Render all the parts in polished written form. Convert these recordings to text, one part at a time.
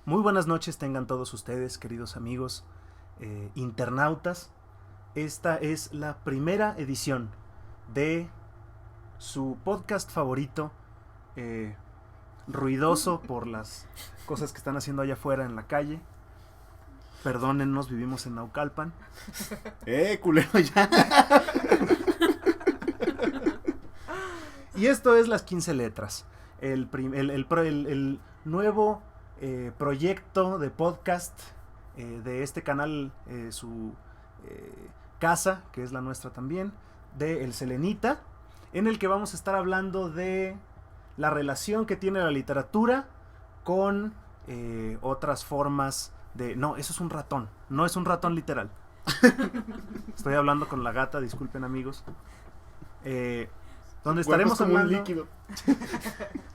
Muy buenas noches tengan todos ustedes, queridos amigos internautas. Esta es la primera edición de su podcast favorito, ruidoso por las cosas que están haciendo allá afuera en la calle. Perdónennos, vivimos en Naucalpan. Culero, ya. Y esto es Las 15 Letras, el nuevo proyecto de podcast de este canal, su casa, que es la nuestra también, de El Selenita, en el que vamos a estar hablando de la relación que tiene la literatura con otras formas de... No, eso es un ratón, no es un ratón literal. Estoy hablando con la gata, disculpen amigos. Donde estaremos hablando, líquido.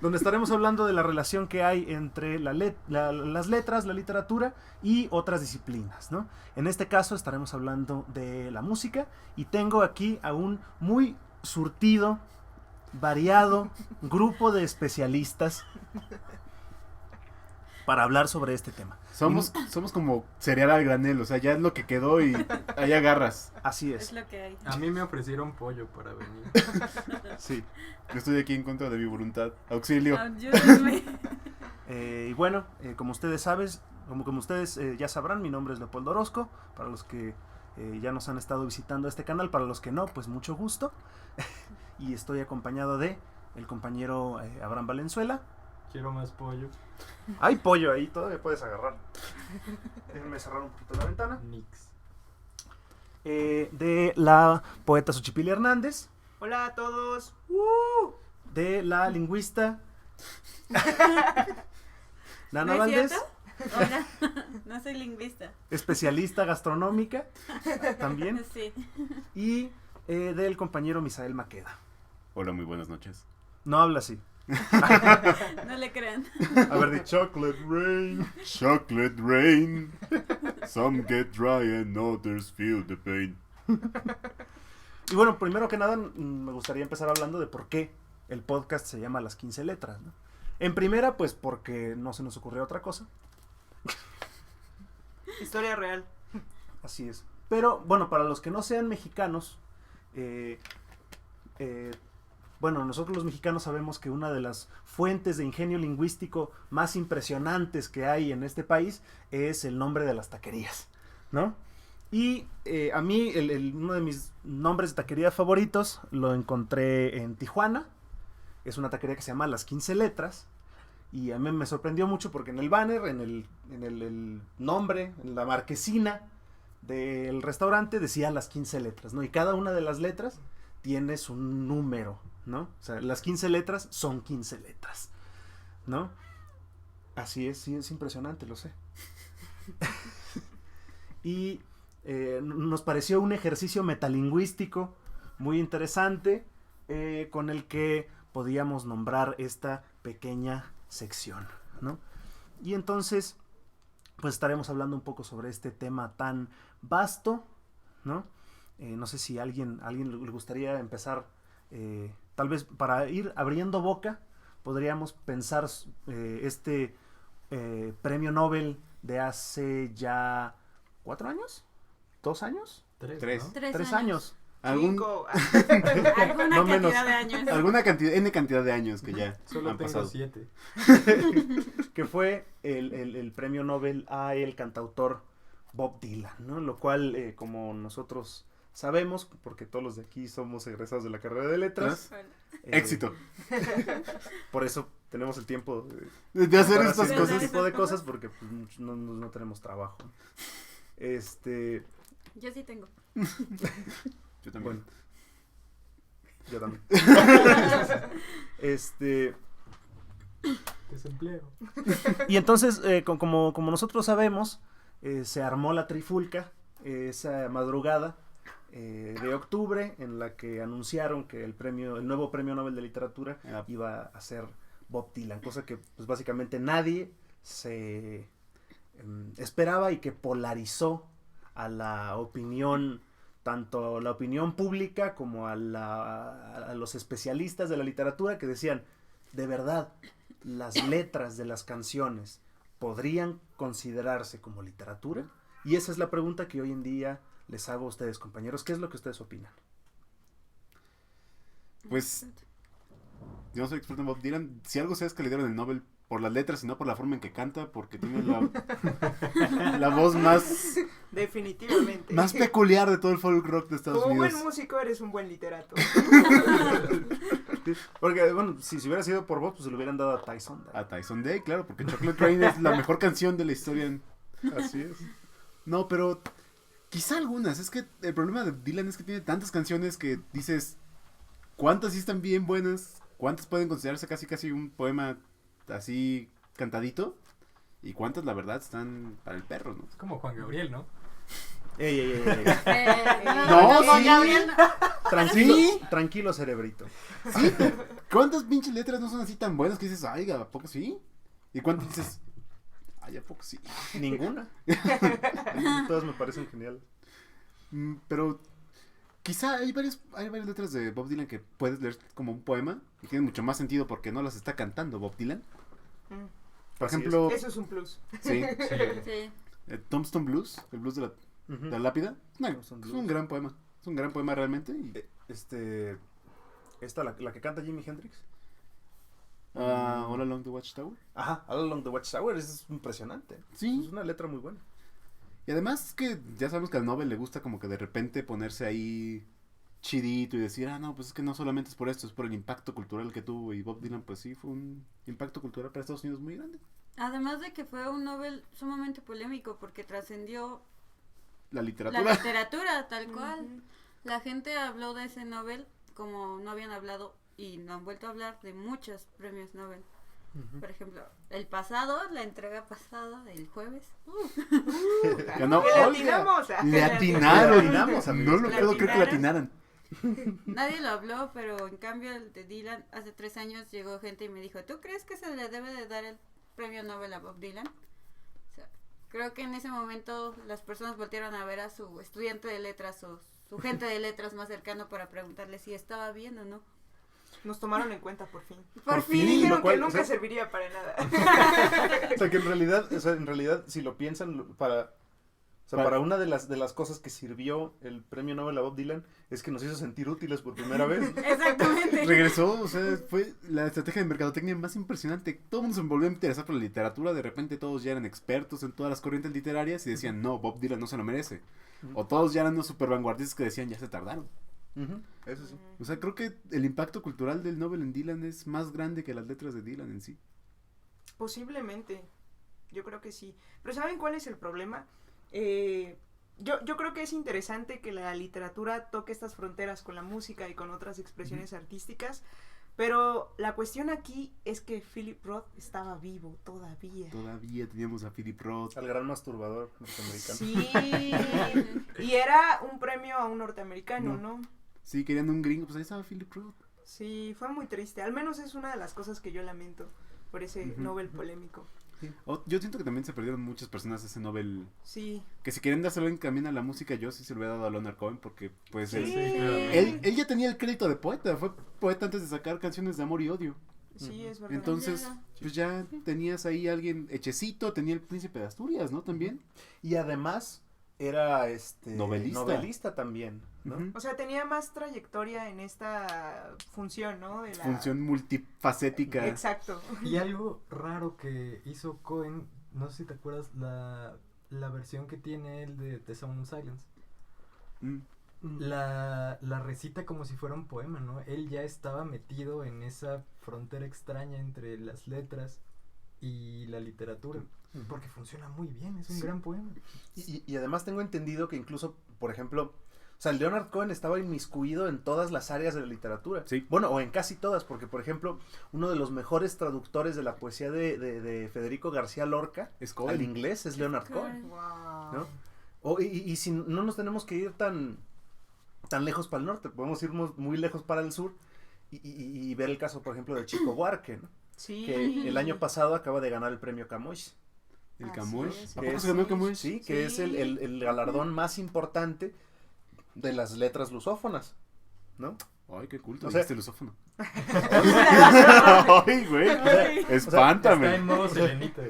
donde estaremos hablando de la relación que hay entre las letras, la literatura y otras disciplinas, ¿no? En este caso estaremos hablando de la música y tengo aquí a un muy surtido, variado grupo de especialistas para hablar sobre este tema. Somos como cereal al granel, o sea, ya es lo que quedó y ahí agarras. Así Es es. lo que hay. A mí me ofrecieron pollo para venir. Sí. Yo estoy aquí en contra de mi voluntad. Auxilio. Ayúdenme. Y bueno, como ustedes como ustedes ya sabrán, mi nombre es Leopoldo Orozco. Para los que ya nos han estado visitando este canal, para los que no, pues mucho gusto. Y estoy acompañado de el compañero Abraham Valenzuela. Quiero más pollo. Hay pollo ahí, todavía puedes agarrar. Déjenme cerrar un poquito la ventana. Nix. De la poeta Xochipilli Hernández. Hola a todos. De la lingüista Nana ¿No es Valdés, cierto? Hola, no soy lingüista. especialista gastronómica también. Sí. Y del compañero Misael Maqueda. Hola, muy buenas noches. No habla así. No le crean. A ver, de Chocolate Rain. Chocolate rain. Some get dry and others feel the pain. Y bueno, primero que nada, me gustaría empezar hablando de por qué el podcast se llama Las 15 Letras, ¿no? En primera, pues porque no se nos ocurrió otra cosa. Historia real. Así es. Pero, bueno, para los que no sean mexicanos, bueno, nosotros los mexicanos sabemos que una de las fuentes de ingenio lingüístico más impresionantes que hay en este país es el nombre de las taquerías, ¿no? Y a mí uno de mis nombres de taquería favoritos lo encontré en Tijuana. Es una taquería que se llama Las 15 Letras. Y a mí me sorprendió mucho porque en el banner, en el nombre, en la marquesina del restaurante decía Las 15 Letras, ¿no? Y cada una de las letras tiene su número, ¿no? O sea, las 15 letras son 15 letras, ¿no? Así es, sí, es impresionante, lo sé. Y nos pareció un ejercicio metalingüístico muy interesante con el que podíamos nombrar esta pequeña sección, ¿no? Y entonces, pues estaremos hablando un poco sobre este tema tan vasto, ¿no? No sé si a alguien le gustaría empezar, tal vez para ir abriendo boca, podríamos pensar este premio Nobel de hace ya 4 años, 2 años, Tres. ¿no? 3 años. ¿Algún, 5. Alguna No menos. cantidad de años. alguna cantidad, N cantidad de años que ya Solo han tengo pasado. 7. Que fue el premio Nobel a el cantautor Bob Dylan, ¿no? Lo cual, como nosotros sabemos, porque todos los de aquí somos egresados de la carrera de letras. Bueno, Éxito. Por eso tenemos el tiempo De hacer para estas hacer cosas. ese tipo de cosas, porque pues, no tenemos trabajo. yo sí tengo. Yo también. Bueno. Yo también. Desempleo. Y entonces, como nosotros sabemos, se armó la trifulca esa madrugada de octubre en la que anunciaron que el nuevo premio Nobel de Literatura iba a ser Bob Dylan, cosa que pues básicamente nadie se esperaba y que polarizó a la opinión, tanto la opinión pública como a los especialistas de la literatura, que decían, de verdad, las letras de las canciones podrían considerarse como literatura? Y esa es la pregunta que hoy en día les hago a ustedes, compañeros. ¿Qué es lo que ustedes opinan? Pues, yo no soy experto en Bob Dylan. Si algo sé es que le dieron el Nobel por las letras y no por la forma en que canta, porque tiene la voz Definitivamente. más peculiar de todo el folk rock de Estados Como Unidos. buen músico eres un buen literato. Porque, bueno, si hubiera sido por vos, pues se lo hubieran dado a Tyson. A Tyson Day, claro, porque Chocolate Rain es la mejor canción de la historia. Así es. No, pero quizá algunas. Es que el problema de Dylan es que tiene tantas canciones que dices, ¿cuántas sí están bien buenas? ¿Cuántas pueden considerarse casi un poema así cantadito? ¿Y cuántas la verdad están para el perro, no? Es como Juan Gabriel, ¿no? Ey. No, Juan sí. Gabriel no. Tranquilo, ¿Sí? tranquilo, cerebrito. ¿Sí? ¿Cuántas pinches letras no son así tan buenas que dices, ay, ¿a poco sí? ¿Y cuántas dices, ay, ¿a poco sí? Ninguna. Todas me parecen genial. Pero quizá hay varias letras de Bob Dylan que puedes leer como un poema y tienen mucho más sentido porque no las está cantando Bob Dylan. Mm, Por Así ejemplo, Eso es un plus. sí, Sí. Tombstone Blues, el blues de la Ujú. lápida, Tombstone es Blues. un gran poema. Es un gran poema realmente. Y, Esta, la que canta Jimi Hendrix. All Along the Watchtower. Ajá, All Along the Watchtower, es impresionante. Sí. Es una letra muy buena. Y además que ya sabemos que al Nobel le gusta como que de repente ponerse ahí chidito y decir, no, pues es que no solamente es por esto, es por el impacto cultural que tuvo. Y Bob Dylan, pues sí, fue un impacto cultural para Estados Unidos muy grande. Además de que fue un Nobel sumamente polémico porque trascendió La la literatura. literatura tal cual. Ujú. La gente habló de ese Nobel como no habían hablado y no han vuelto a hablar de muchos premios Nobel. Por ejemplo, el pasado, la entrega pasada, el jueves. Ganó ¡Que le Olga. atinamos! Le atinaron. Le atinamos, amigos. No lo puedo creer que le atinaran. Nadie lo habló, pero en cambio el de Dylan, hace 3 años llegó gente y me dijo, ¿tú crees que se le debe de dar el premio Nobel a Bob Dylan? O sea, creo que en ese momento las personas voltearon a ver a su estudiante de letras o su gente de letras más cercano para preguntarle si estaba bien o no. Nos tomaron en cuenta por fin. Por fin, fin. Dijeron lo cual, que nunca o sea- serviría para nada. O sea, que en realidad, si lo piensan, para una de las cosas que sirvió el premio Nobel a Bob Dylan es que nos hizo sentir útiles por primera vez. Exactamente. Regresó, o sea, fue la estrategia de mercadotecnia más impresionante. Todo el mundo se volvió a interesar por la literatura. De repente todos ya eran expertos en todas las corrientes literarias y decían, no, Bob Dylan no se lo merece. O todos ya eran unos super vanguardistas que decían, ya se tardaron. Ujú, eso sí. O sea, creo que el impacto cultural del Nobel en Dylan es más grande que las letras de Dylan en sí. Posiblemente. Yo creo que sí. Pero ¿saben cuál es el problema? Yo creo que es interesante que la literatura toque estas fronteras con la música y con otras expresiones artísticas. Pero la cuestión aquí es que Philip Roth estaba vivo todavía. Todavía teníamos a Philip Roth. Al gran masturbador norteamericano. Sí. Y era un premio a un norteamericano, ¿no? Sí, querían un gringo, pues ahí estaba Philip Roth. Sí, fue muy triste. Al menos es una de las cosas que yo lamento por ese Ujú. Nobel polémico. Yo siento que también se perdieron muchas personas ese Nobel. Sí. Que si quieren dárselo en camino a la música, yo sí se lo hubiera dado a Leonard Cohen porque pues Sí. él ya tenía el crédito de poeta, fue poeta antes de sacar canciones de amor y odio. Sí, es verdad. Entonces, Ya. pues ya tenías ahí a alguien hechecito, tenía el príncipe de Asturias, ¿no? También. Y además era Novelista. también, ¿no? Ujú. O sea, tenía más trayectoria en esta función, ¿no? De la... Función multifacética. Exacto. Y algo raro que hizo Cohen, no sé si te acuerdas la versión que tiene él de The Sound of Silence. Mm. La recita como si fuera un poema, ¿no? Él ya estaba metido en esa frontera extraña entre las letras y la literatura. Porque funciona muy bien, es un Sí. gran poema. Y además tengo entendido que incluso, por ejemplo, o sea, Leonard Cohen estaba inmiscuido en todas las áreas de la literatura. Sí. Bueno, o en casi todas, porque por ejemplo, uno de los mejores traductores de la poesía de Federico García Lorca Es al Cohen. inglés es Leonard Cohen. Wow. ¿No? Y si no nos tenemos que ir tan lejos para el norte, podemos irnos muy lejos para el sur y ver el caso, por ejemplo, de Chico Buarque, ¿no? Sí. Que el año pasado acaba de ganar el premio Camões. El Así Camus. es, ¿A que poco es- se ganó el Camus? Sí, que Sí. es el galardón más importante de las letras lusófonas, ¿no? Ay, qué culto, O sea- dijiste lusófono. Ay, Ay, güey, Está espántame. en modo selenita.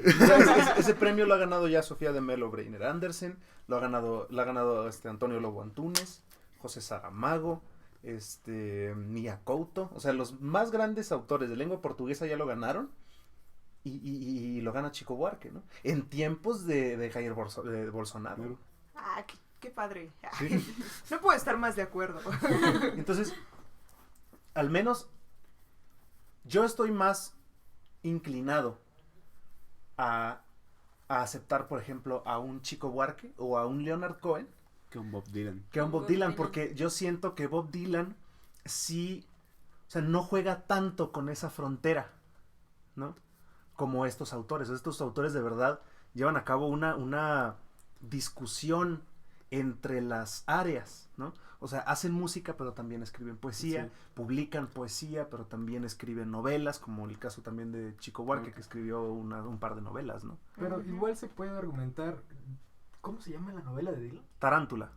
Ese premio lo ha ganado ya Sofía de Mello Breiner Andersen, lo ha ganado Antonio Lobo Antunes, José Saramago, Mia Couto, o sea, los más grandes autores de lengua portuguesa ya lo ganaron y lo gana Chico Buarque, ¿no? En tiempos de Jair de Bolsonaro. Claro. Ah, qué padre. Sí. No puedo estar más de acuerdo. Entonces, al menos yo estoy más inclinado a aceptar, por ejemplo, a un Chico Buarque o a un Leonard Cohen Que un Bob Dylan. que a un Bob Bob Dylan, Dylan. porque yo siento que Bob Dylan sí, o sea, no juega tanto con esa frontera, ¿no? Como estos autores. Estos autores de verdad llevan a cabo una discusión entre las áreas, ¿no? O sea, hacen música, pero también escriben poesía, Sí. publican poesía, pero también escriben novelas, como el caso también de Chico Buarque, que escribió un par de novelas, ¿no? Pero igual se puede argumentar. ¿Cómo se llama la novela de Dylan? Tarántula.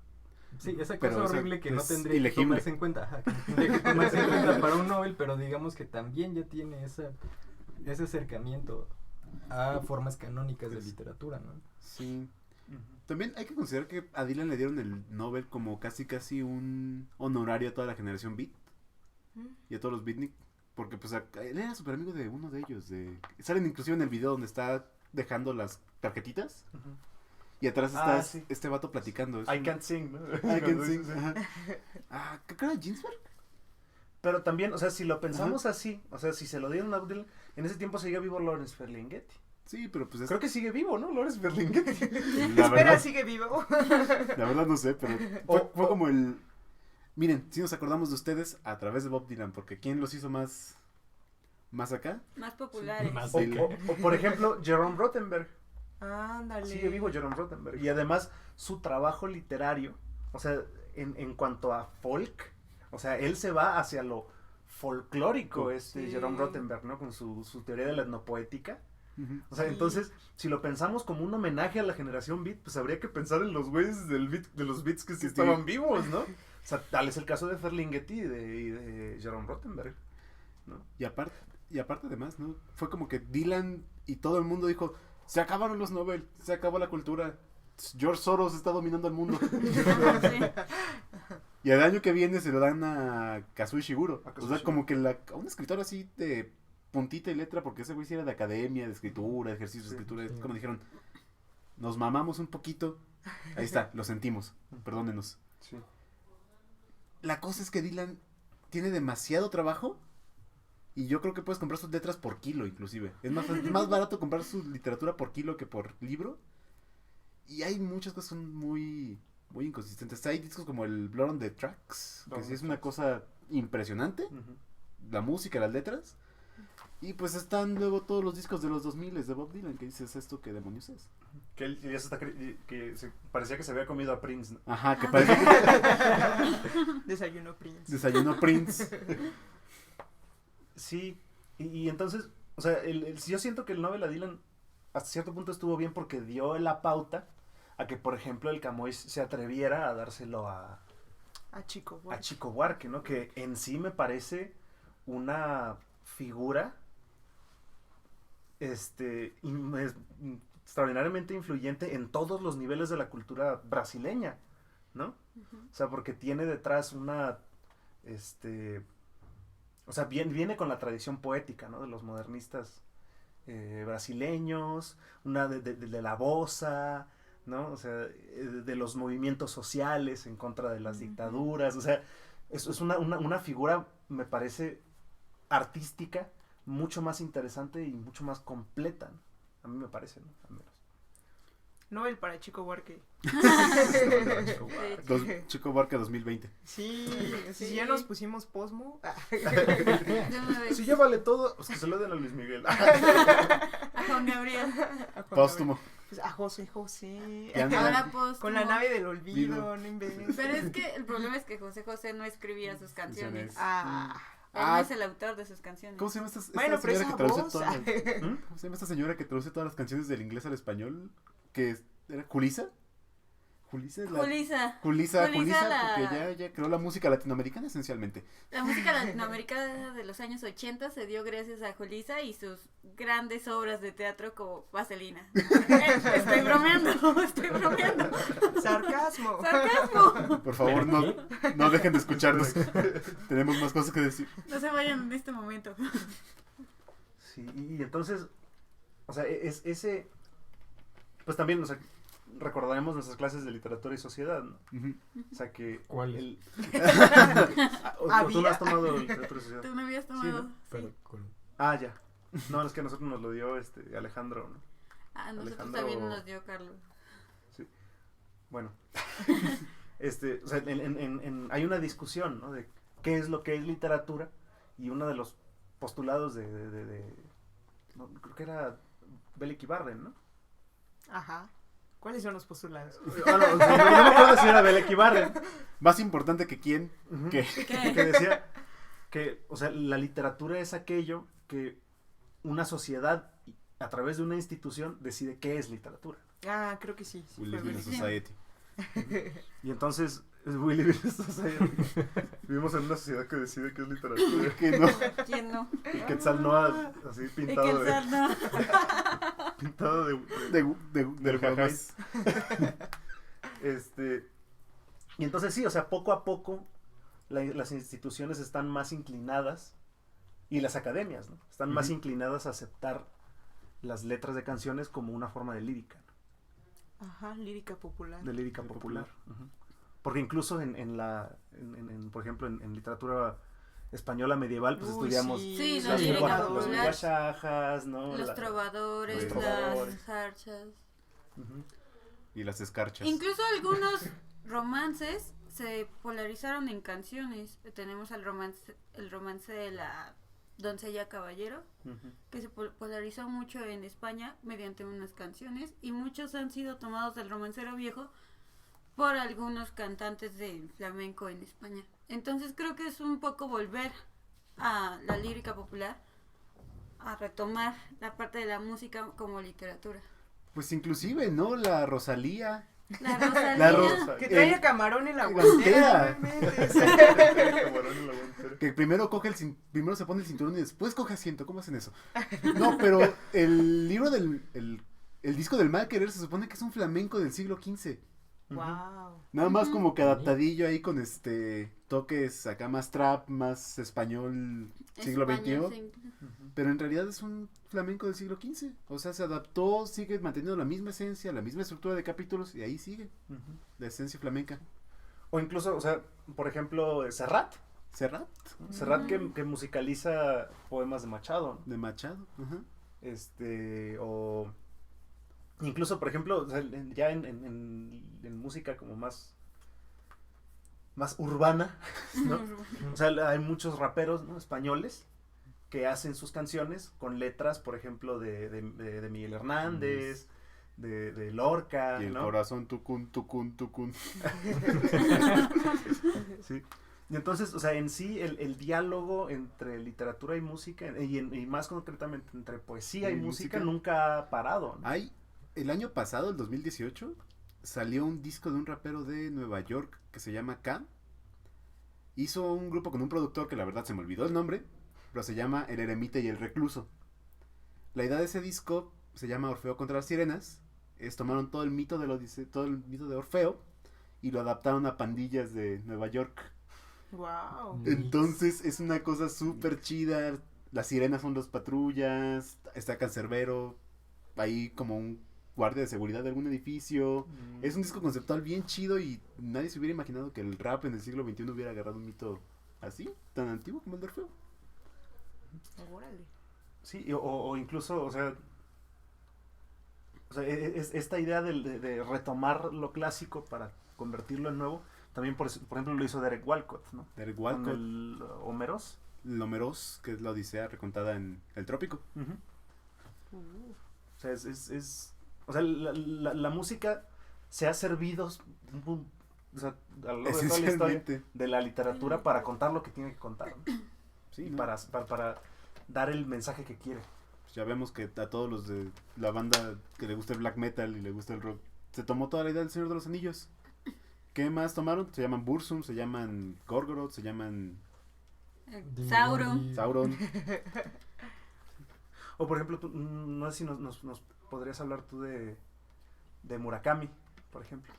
Sí, esa Pero, cosa o sea, horrible que no es tendría que ilegible. tomarse en cuenta. Ajá, que no tendría que tomarse en cuenta para un Nobel, pero digamos que también ya tiene ese acercamiento a formas canónicas de Pues, literatura, ¿no? Sí. También hay que considerar que a Dylan le dieron el Nobel como casi un honorario a toda la generación Beat y a todos los Beatnik, porque pues él era súper amigo de uno de ellos. Salen inclusive en el video donde está dejando las tarjetitas y atrás está Sí. este vato platicando. Es I un- can't sing, ¿no? I can't sing. Ajá. Creo que era Ginsberg. Pero también, o sea, si lo pensamos así, o sea, si se lo dieron a Bob Dylan, en ese tiempo seguía vivo Lawrence Ferlinghetti. Sí, pero pues es... Creo que sigue vivo, ¿no? Lawrence Ferlinghetti. la Espera, verdad, sigue vivo. la verdad no sé, pero fue como el... Miren, si nos acordamos de ustedes a través de Bob Dylan, porque ¿quién los hizo más acá? Más populares. Más O, Sí. o, por ejemplo, Jerome Rothenberg. Ándale. Sigue vivo Jerome Rothenberg. Y además, su trabajo literario, o sea, en cuanto a folk, o sea, él se va hacia lo folclórico, Sí. Jerome Rothenberg, ¿no? Con su teoría de la etnopoética. Ujú. O sea, Sí. entonces, si lo pensamos como un homenaje a la generación beat, pues habría que pensar en los güeyes de los beats que sí Sí. estaban vivos, ¿no? O sea, tal es el caso de Ferlinghetti y de Jerome Rothenberg, ¿no? Y aparte además, ¿no? Fue como que Dylan y todo el mundo dijo, se acabaron los Nobel, se acabó la cultura, George Soros está dominando el mundo. Sí. Y el año que viene se lo dan a Kazuo Ishiguro. A O Kazuo sea, Ishiguro. como que a un escritor así de puntita y letra, porque ese güey sí era de academia, de escritura, de ejercicio de Sí, escritura. sí. Es como dijeron, nos mamamos un poquito. Ahí está, lo sentimos, perdónenos. Sí. La cosa es que Dylan tiene demasiado trabajo y yo creo que puedes comprar sus letras por kilo inclusive. Es más barato comprar su literatura por kilo que por libro. Y hay muchas cosas que son muy inconsistentes. Hay discos como el Blood on the Tracks, Blood que on sí the es una Tracks. cosa impresionante. Ujú. La música, las letras. Y pues están luego todos los discos de los 2000 de Bob Dylan, que dices, ¿esto qué demonios es? Que él ya se está parecía que se había comido a Prince, ¿no? Ajá, que Ah. parece que Desayuno Prince. desayunó Prince. Sí, y entonces, o sea, yo siento que el Nobel a Dylan hasta cierto punto estuvo bien porque dio la pauta a que, por ejemplo, el Camões se atreviera a dárselo a Chico. Chico Buarque, ¿no? Que en sí me parece una figura extraordinariamente influyente en todos los niveles de la cultura brasileña, ¿no? O sea, porque tiene detrás una, o sea, viene con la tradición poética, ¿no? De los modernistas brasileños, una de la bossa, ¿no? O sea, de los movimientos sociales en contra de las dictaduras, o sea, es una figura, me parece, artística, mucho más interesante y mucho más completa, ¿no? A mí me parece, ¿no? Al menos. Nobel para Chico Buarque. Chico Buarque 2020. Sí, Sí. si ya nos pusimos posmo. De una vez. Si ya vale todo, pues que se lo den a Luis Miguel. A Juan Gabriel. Póstumo. Pues a José. Ya no. Ahora póstumo. Con la nave del olvido, Vivo. no inventes. Pero es que el problema es que José no escribía sus canciones. Ah, Él Ah. no es el autor de sus canciones. ¿Cómo se llama esta bueno, pero señora esa que traduce voz. todas las- ¿Cómo se llama esta señora que traduce todas las canciones del inglés al español? ¿Era Julissa? Julissa es la... Julissa. Julissa, la- porque ya creó la música latinoamericana esencialmente. La música latinoamericana de los años 80 se dio gracias a Julissa y sus grandes obras de teatro como Vaselina. Estoy bromeando. Sarcasmo. ¡Sarcasmo! Por favor, no dejen de escucharnos. Tenemos más cosas que decir. No se vayan en este momento. Sí, y entonces, o sea, ese, pues también, o sea, recordaremos nuestras clases de literatura y sociedad, ¿no? Ujú. O sea que... ¿Cuál? o tú no has tomado literatura y sociedad. Tú no habías Sí, tomado. ¿no? Pero con... Ah, ya. No, es que a nosotros nos lo dio Alejandro, ¿no? Ah, nosotros Alejandro- también nos dio Carlos. Bueno. O sea, hay una discusión, ¿no? De qué es lo que es literatura, y uno de los postulados no, creo que era Belick Ibarren, ¿no? Ajá. ¿Cuáles son los postulados? Ah, no, o sea, no me acuerdo si era Belick Ibarren. Más importante que quién. Ujú. ¿Qué? Que decía que, o sea, la literatura es aquello que una sociedad, a través de una institución, decide qué es literatura. Ah, creo que sí. We fue live in a Belick. society. Y entonces, we live in a society. Vivimos en una sociedad que decide qué es literatura. Que no. ¿Quién no? Y Quetzalcóatl, así Y que pintado el de, no. pintado Del del jamás. Y entonces sí, o sea, poco a poco las instituciones están más inclinadas, y las academias, ¿no? Están más Ujú. inclinadas a aceptar las letras de canciones como una forma de lírica, Ajá, lírica popular. de lírica popular. Ujú. Porque incluso por ejemplo, en literatura española medieval, pues Uy, estudiamos sí. Sí, la las lírica los popular. guachajas, ¿no? Los trovadores, los trovadores. las jarchas. Ujú. Y las escarchas. Incluso algunos romances se polarizaron en canciones. Tenemos el romance de la doncella caballero, Ujú. que se polarizó mucho en España mediante unas canciones, y muchos han sido tomados del romancero viejo por algunos cantantes de flamenco en España. Entonces creo que es un poco volver a la lírica popular, a retomar la parte de la música como literatura. Pues inclusive, ¿no? La Rosalía. La Rosalía. La Rosa- Que trae El- a Camarón en la guantera. guantera. no inventes. Camarón en la guantera. Que primero primero se pone el cinturón y después coge asiento. ¿Cómo hacen eso? No, pero el libro el disco del mal querer se supone que es un flamenco del siglo XV. Wow. Nada más Ujú. como que adaptadillo ahí con toques acá más trap, más español siglo España, XXI. sí. Ujú. Pero en realidad es un flamenco del siglo XV. O sea, se adaptó, sigue manteniendo la misma esencia, la misma estructura de capítulos, y ahí sigue Ujú. la esencia flamenca. O incluso, o sea, por ejemplo, Serrat. Serrat, Serrat que musicaliza poemas de Machado, ¿no? de Machado. Ajá. O incluso, por ejemplo, o sea, ya en música como más urbana, ¿no? O sea, hay muchos raperos, ¿no? Españoles que hacen sus canciones con letras, por ejemplo, de Miguel Hernández, de Lorca, Y el ¿no? corazón tucun, tucun, tucun. Sí. Y entonces, o sea, en sí el diálogo entre literatura y música, y más concretamente entre poesía y Y música, música. nunca ha parado, ¿no? El año pasado, el 2018, salió un disco de un rapero de Nueva York que se llama K. Hizo un grupo con un productor que la verdad se me olvidó el nombre, pero se llama El Eremita y el Recluso. La idea de ese disco se llama Orfeo contra las Sirenas. Tomaron todo el mito todo el mito de Orfeo y lo adaptaron a pandillas de Nueva York. Wow. Mix. Entonces es una cosa súper chida. Las sirenas son los patrullas. Está Cancerbero ahí como un guardia de seguridad de algún edificio. Es un disco conceptual bien chido y nadie se hubiera imaginado que el rap en el siglo XXI hubiera agarrado un mito así, tan antiguo como el de Orfeo. Órale. Sí, o incluso, o sea, esta idea de retomar lo clásico para convertirlo en nuevo, también por ejemplo lo hizo Derek Walcott, ¿no? Derek Con Walcott, el Homeros. Lomeros, que es la Odisea recontada en el Trópico. Ujú. O sea, o sea, la música se ha servido, o sea, a lo largo de toda la historia Esencialmente. de la literatura para contar lo que tiene que contar, ¿no? Sí, Y ¿no? para dar el mensaje que quiere. Pues ya vemos que a todos los de la banda que le gusta el black metal y le gusta el rock, se tomó toda la idea del Señor de los Anillos. ¿Qué más tomaron? Se llaman Burzum, se llaman Gorgoroth, se llaman Sauron. Sauron. O por ejemplo, no sé si nos podrías hablar tú de Murakami, por ejemplo.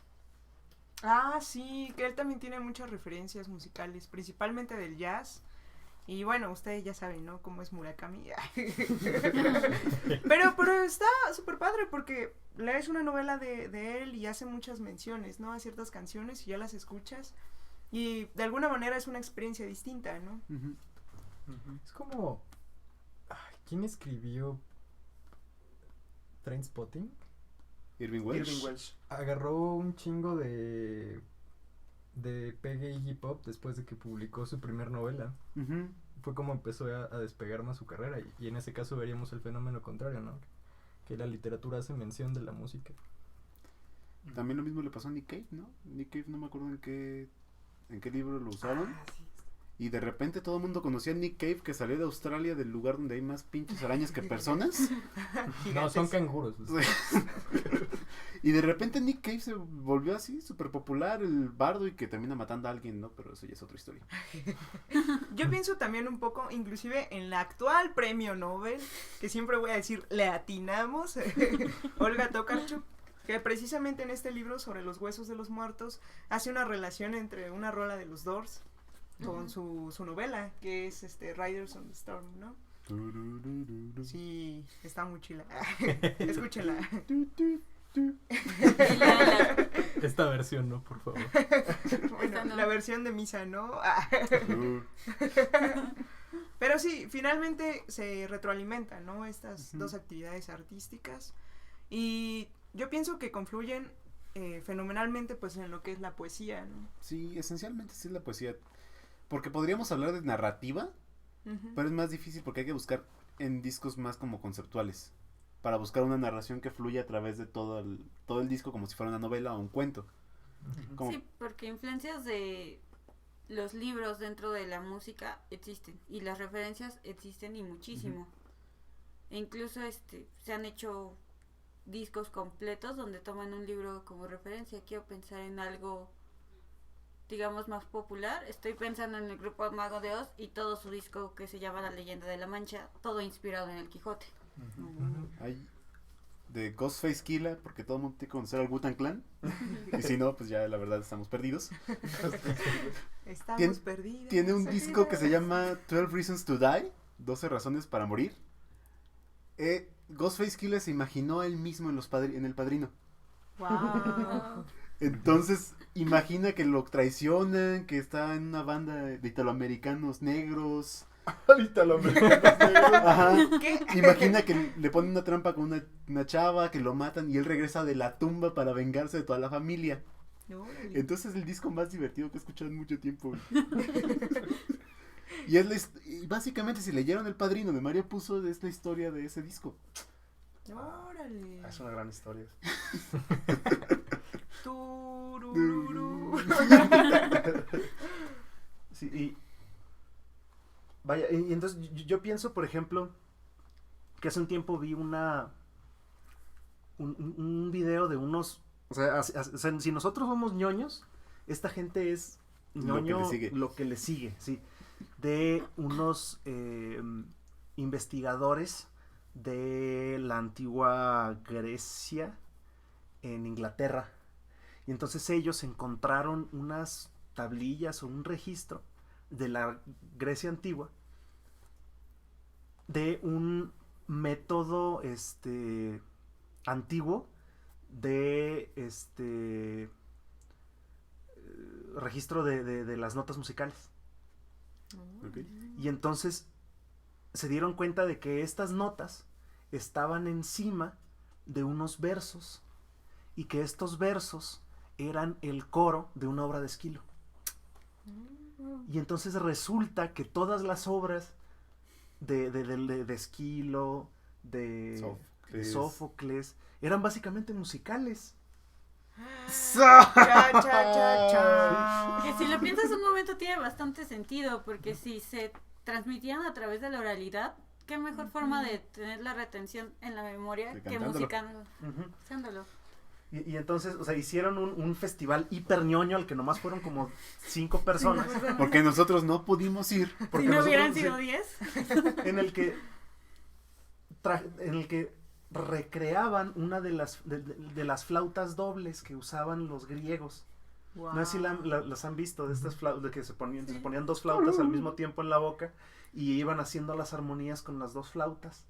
Ah, sí, que él también tiene muchas referencias musicales, principalmente del jazz. Y bueno, ustedes ya saben, ¿no? Cómo es Murakami. pero está súper padre porque lees una novela de él y hace muchas menciones, ¿no? A ciertas canciones y ya las escuchas. Y de alguna manera es una experiencia distinta, ¿no? Ujú. Es como... ay, ¿quién escribió Trainspotting? Irving Welsh. Irving Welsh. Agarró un chingo de pegue Iggy Pop después de que publicó su primer novela. Ujú. Fue como empezó a despegar más su carrera y en ese caso veríamos el fenómeno contrario, ¿no? Que la literatura hace mención de la música. También lo mismo le pasó a Nick Cave, ¿no? Nick Cave no me acuerdo en qué libro lo usaron. Y de repente todo el mundo conocía a Nick Cave, que salió de Australia, del lugar donde hay más pinches arañas que personas. No, son canguros. Y de repente Nick Cave se volvió así, súper popular, el bardo, y que termina matando a alguien, ¿no? Pero eso ya es otra historia. Yo pienso también un poco, inclusive en la actual premio Nobel, que siempre voy a decir, le atinamos, Olga Tokarczuk, que precisamente en este libro sobre los huesos de los muertos hace una relación entre una rola de los Doors con su novela, que es Riders on the Storm, ¿no? Sí, está muy chila. Escúchenla. Esta versión, ¿no? Por favor. Bueno, Esta no. la versión de misa, ¿no? Pero sí, finalmente se retroalimentan, ¿no? Estas dos actividades artísticas. Y yo pienso que confluyen fenomenalmente pues en lo que es la poesía, ¿no? Sí, esencialmente sí es la poesía. Porque podríamos hablar de narrativa, Ujú. pero es más difícil porque hay que buscar en discos más como conceptuales. Para buscar una narración que fluya a través de todo el disco como si fuera una novela o un cuento. Como, Sí, porque influencias de los libros dentro de la música existen y las referencias existen y muchísimo. E incluso se han hecho discos completos donde toman un libro como referencia. Quiero pensar en algo, digamos, más popular. Estoy pensando en el grupo Mago de Oz y todo su disco que se llama La Leyenda de la Mancha, todo inspirado en el Quijote. hay de Ghostface Killah, porque todo el mundo tiene que conocer al Wu-Tang Clan. Y si no, pues ya la verdad estamos perdidos. Estamos perdidos. Tiene un disco que se llama 12 Reasons to Die, 12 razones para morir. Ghostface Killah se imaginó a él mismo en El Padrino. Wow. Entonces, imagina que lo traicionan, que está en una banda de italoamericanos negros. Ajá. ¿Qué? Imagina que le ponen una trampa con una chava, que lo matan y él regresa de la tumba para vengarse de toda la familia. Órale. Entonces es el disco más divertido que he escuchado en mucho tiempo. Y básicamente si leyeron El Padrino de Mario Puzo, es la historia de ese disco. Órale. Es una gran historia. Turururu. Sí, y vaya, y entonces yo pienso, por ejemplo, que hace un tiempo vi un video de unos, o sea, si nosotros somos ñoños, esta gente es ñoño lo que le sigue, sí, de unos investigadores de la antigua Grecia en Inglaterra. Y entonces ellos encontraron unas tablillas o un registro de la Grecia antigua de un método antiguo de registro de las notas musicales. Okay. Y entonces se dieron cuenta de que estas notas estaban encima de unos versos y que estos versos eran el coro de una obra de Esquilo. Y entonces resulta que todas las obras de Esquilo, de Sófocles, eran básicamente musicales. Cha, cha, cha, cha. Que si lo piensas un momento tiene bastante sentido, porque si se transmitían a través de la oralidad, qué mejor forma de tener la retención en la memoria que cantándolo. musicándolo. Y entonces, o sea, hicieron un festival hiper ñoño al que nomás fueron como 5 personas. Porque nosotros no pudimos ir. Porque Si no nosotros- hubieran sí, sido 10. en el que recreaban una de las flautas dobles que usaban los griegos. No sé si las han visto, de estas flautas, de que se ponían 2 flautas al mismo tiempo en la boca y iban haciendo las armonías con las 2 flautas.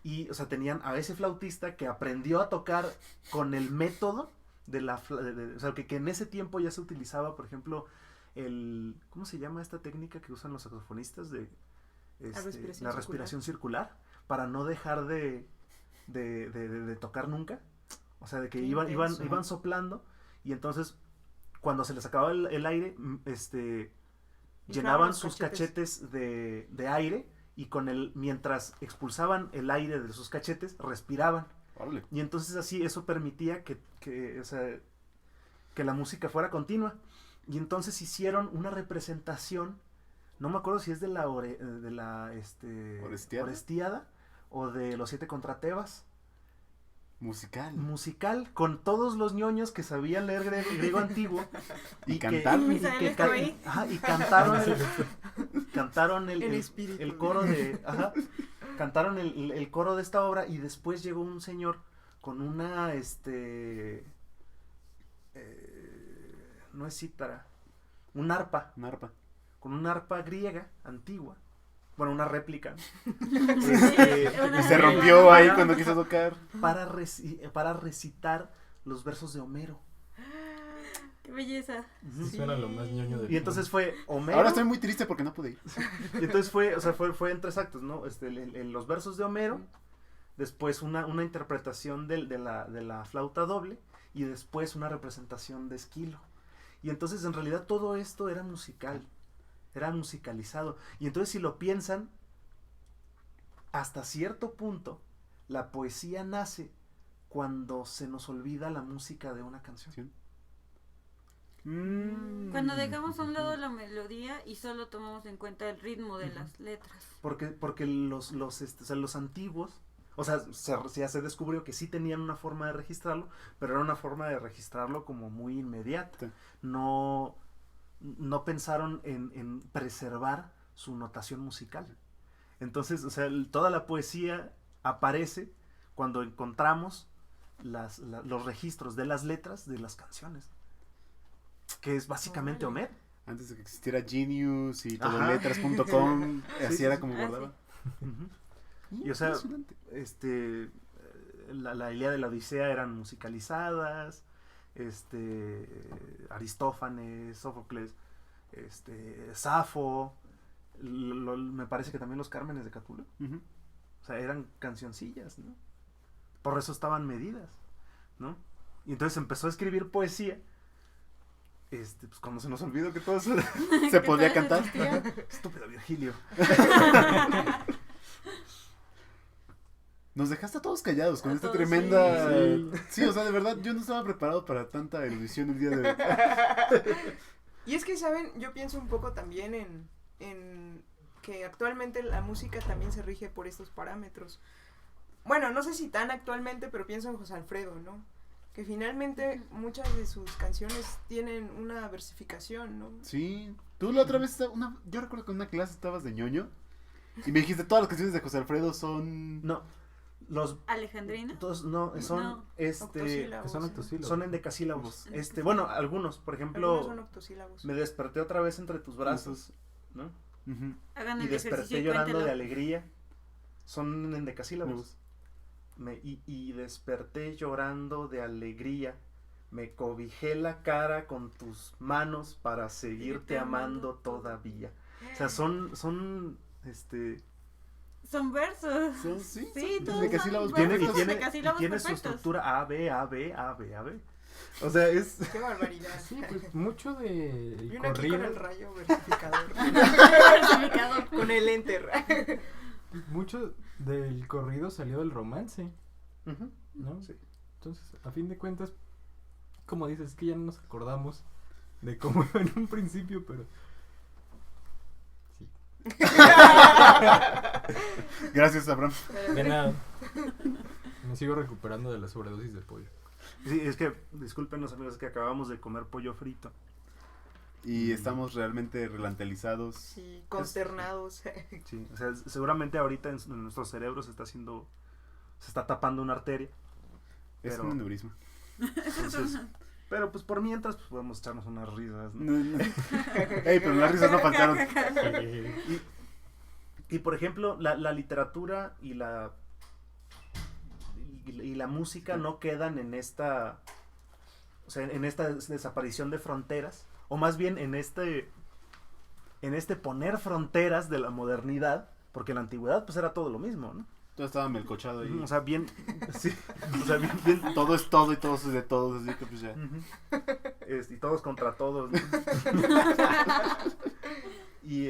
Y, o sea, tenían a ese flautista que aprendió a tocar con el método de o sea, que en ese tiempo ya se utilizaba, por ejemplo, ¿cómo se llama esta técnica que usan los saxofonistas? La respiración circular, para no dejar de tocar nunca. O sea, de que iban soplando y entonces cuando se les acababa el aire, llenaban sus cachetes de aire y mientras expulsaban el aire de sus cachetes, respiraban. Órale. Y entonces así eso permitía que la música fuera continua. Y entonces hicieron una representación, no me acuerdo si es de la Orestiada o de los 7 contra Tebas. Musical, con todos los ñoños que sabían leer griego antiguo. Y que- cantar. Misael estaba ahí. y cantaron El espíritu. el coro de... Ajá, cantaron el coro de esta obra y después llegó un señor con una, no es cítara, un arpa, con una arpa griega antigua, bueno, una réplica, Y se rompió ahí cuando quiso tocar. para recitar los versos de Homero. Qué belleza. Eso era lo más ñoño del Y entonces fue Homero. Ahora estoy muy triste porque no pude ir. Y entonces fue en 3 actos, ¿no? En los versos de Homero, después una interpretación de la flauta doble y después una representación de Esquilo. Y entonces en realidad todo esto era musical, era musicalizado. Y entonces si lo piensan, hasta cierto punto la poesía nace cuando se nos olvida la música de una canción. Sí. Cuando dejamos a un lado la melodía y solo tomamos en cuenta el ritmo de las letras. Porque los antiguos, o sea, ya se descubrió que sí tenían una forma de registrarlo, pero era una forma de registrarlo como muy inmediata. Sí. No pensaron en preservar su notación musical. Entonces, o sea, toda la poesía aparece cuando encontramos los registros de las letras de las canciones, que es básicamente Homero. Antes de que existiera Genius y Ajá. todoletras.com, así Sí, era sí, como sí. guardaba. Ujú. Y o sea, Impresionante. la Ilíada y la Odisea eran musicalizadas, Aristófanes, Sófocles, Safo, me parece que también los Cármenes de Catulo, Ujú. o sea, eran cancioncillas, ¿no? Por eso estaban medidas, ¿no? Y entonces empezó a escribir poesía, pues cuando se nos olvidó que todo eso era Se podía cantar. estúpido Virgilio. Nos dejaste a todos callados con A esta todos, tremenda... sí. Sí, o sea, de verdad, yo no estaba preparado para tanta erudición el día de hoy. Y es que, ¿saben? Yo pienso un poco también en que actualmente la música también se rige por estos parámetros. Bueno, no sé si tan actualmente, pero pienso en José Alfredo, ¿no? Que finalmente muchas de sus canciones tienen una versificación, ¿no? Sí. Tú la otra vez, yo recuerdo que en una clase estabas de ñoño y me dijiste todas las canciones de José Alfredo son... No, los Alejandrina. todos no, son No. Octosílabos, Que son ¿no? octosílabos. son endecasílabos. Endecasílabos. Bueno, algunos, por Algunos ejemplo, son octosílabos. me desperté otra vez entre tus brazos, ¿no? Ujú. Hagan Y el ejercicio desperté y llorando de cuéntenlo. alegría. Son endecasílabos. Y desperté llorando de alegría. Me cobijé la cara con tus manos para seguirte amando todavía. O sea, son Son versos. Sí, Sí, son todos endecasílabos son tiene, y versos tiene, y endecasílabos tiene su perfectos. estructura A, B, A, B, A, B, A, B. O sea, es... ¡Qué barbaridad! Sí, pues mucho de Y uno aquí con el corrido, rayo versificador. Versificado. Con el enter. mucho del corrido salió del romance, Ujú. ¿no? Sí. Entonces, a fin de cuentas, como dices, es que ya no nos acordamos de cómo iba en un principio, pero sí. Gracias, Abraham. De nada. Me sigo recuperando de la sobredosis de pollo. Sí, es que, discúlpenos amigos, es que acabamos de comer pollo frito. Y estamos realmente relantelizados. Sí, consternados. Sí, o sea, seguramente ahorita en nuestro cerebro se está tapando una arteria. Es Pero- un aneurisma. Entonces, pero pues por mientras pues, podemos echarnos unas risas, ¿no? Ey, pero las risas no faltaron. Y por ejemplo, la literatura y la música no quedan en esta, o sea, en esta desaparición de fronteras, o más bien en este poner fronteras de la modernidad, porque en la antigüedad pues era todo lo mismo, ¿no? Todo estaba melcochado ahí. O sea, bien, sí, o sea, bien, Todo es todo y todo es de todos, así que pues ya. y todos contra todos, ¿no? Y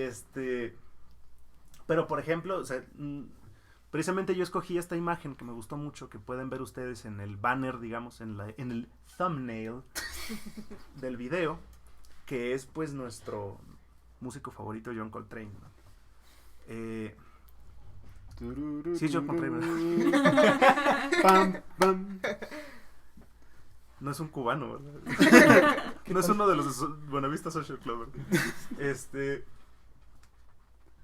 pero por ejemplo, o sea, precisamente yo escogí esta imagen que me gustó mucho, que pueden ver ustedes en el banner, digamos, en el thumbnail del video, que es pues nuestro músico favorito, John Coltrane, ¿no? Sí, yo encontré, Pam, pam. No es un cubano, ¿verdad? No es uno de los de Buenavista Social Club, ¿verdad?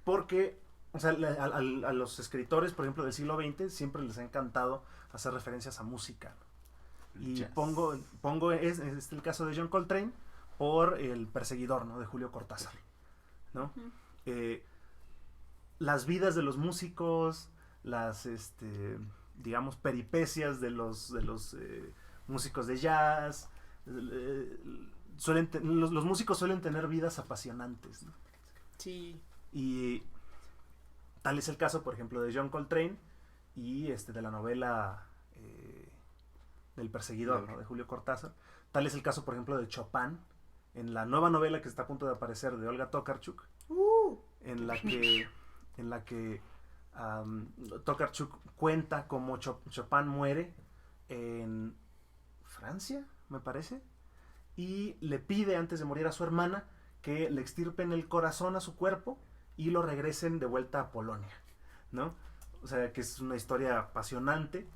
Porque, o sea, a los escritores, por ejemplo, del siglo XX, siempre les ha encantado hacer referencias a música, ¿no? Y Jazz. pongo es el caso de John Coltrane por El Perseguidor, ¿no? De Julio Cortázar, ¿no? Las vidas de los músicos, las, digamos, peripecias de los músicos de jazz, los músicos suelen tener vidas apasionantes, ¿no? Sí. Y tal es el caso, por ejemplo, de John Coltrane y de la novela del Perseguidor, ¿no? De Julio Cortázar. Tal es el caso, por ejemplo, de Chopin, en la nueva novela que está a punto de aparecer de Olga Tokarczuk, en la que Tokarczuk cuenta cómo Chopin muere en Francia, me parece, y le pide antes de morir a su hermana que le extirpen el corazón a su cuerpo y lo regresen de vuelta a Polonia, ¿no? O sea, que es una historia apasionante.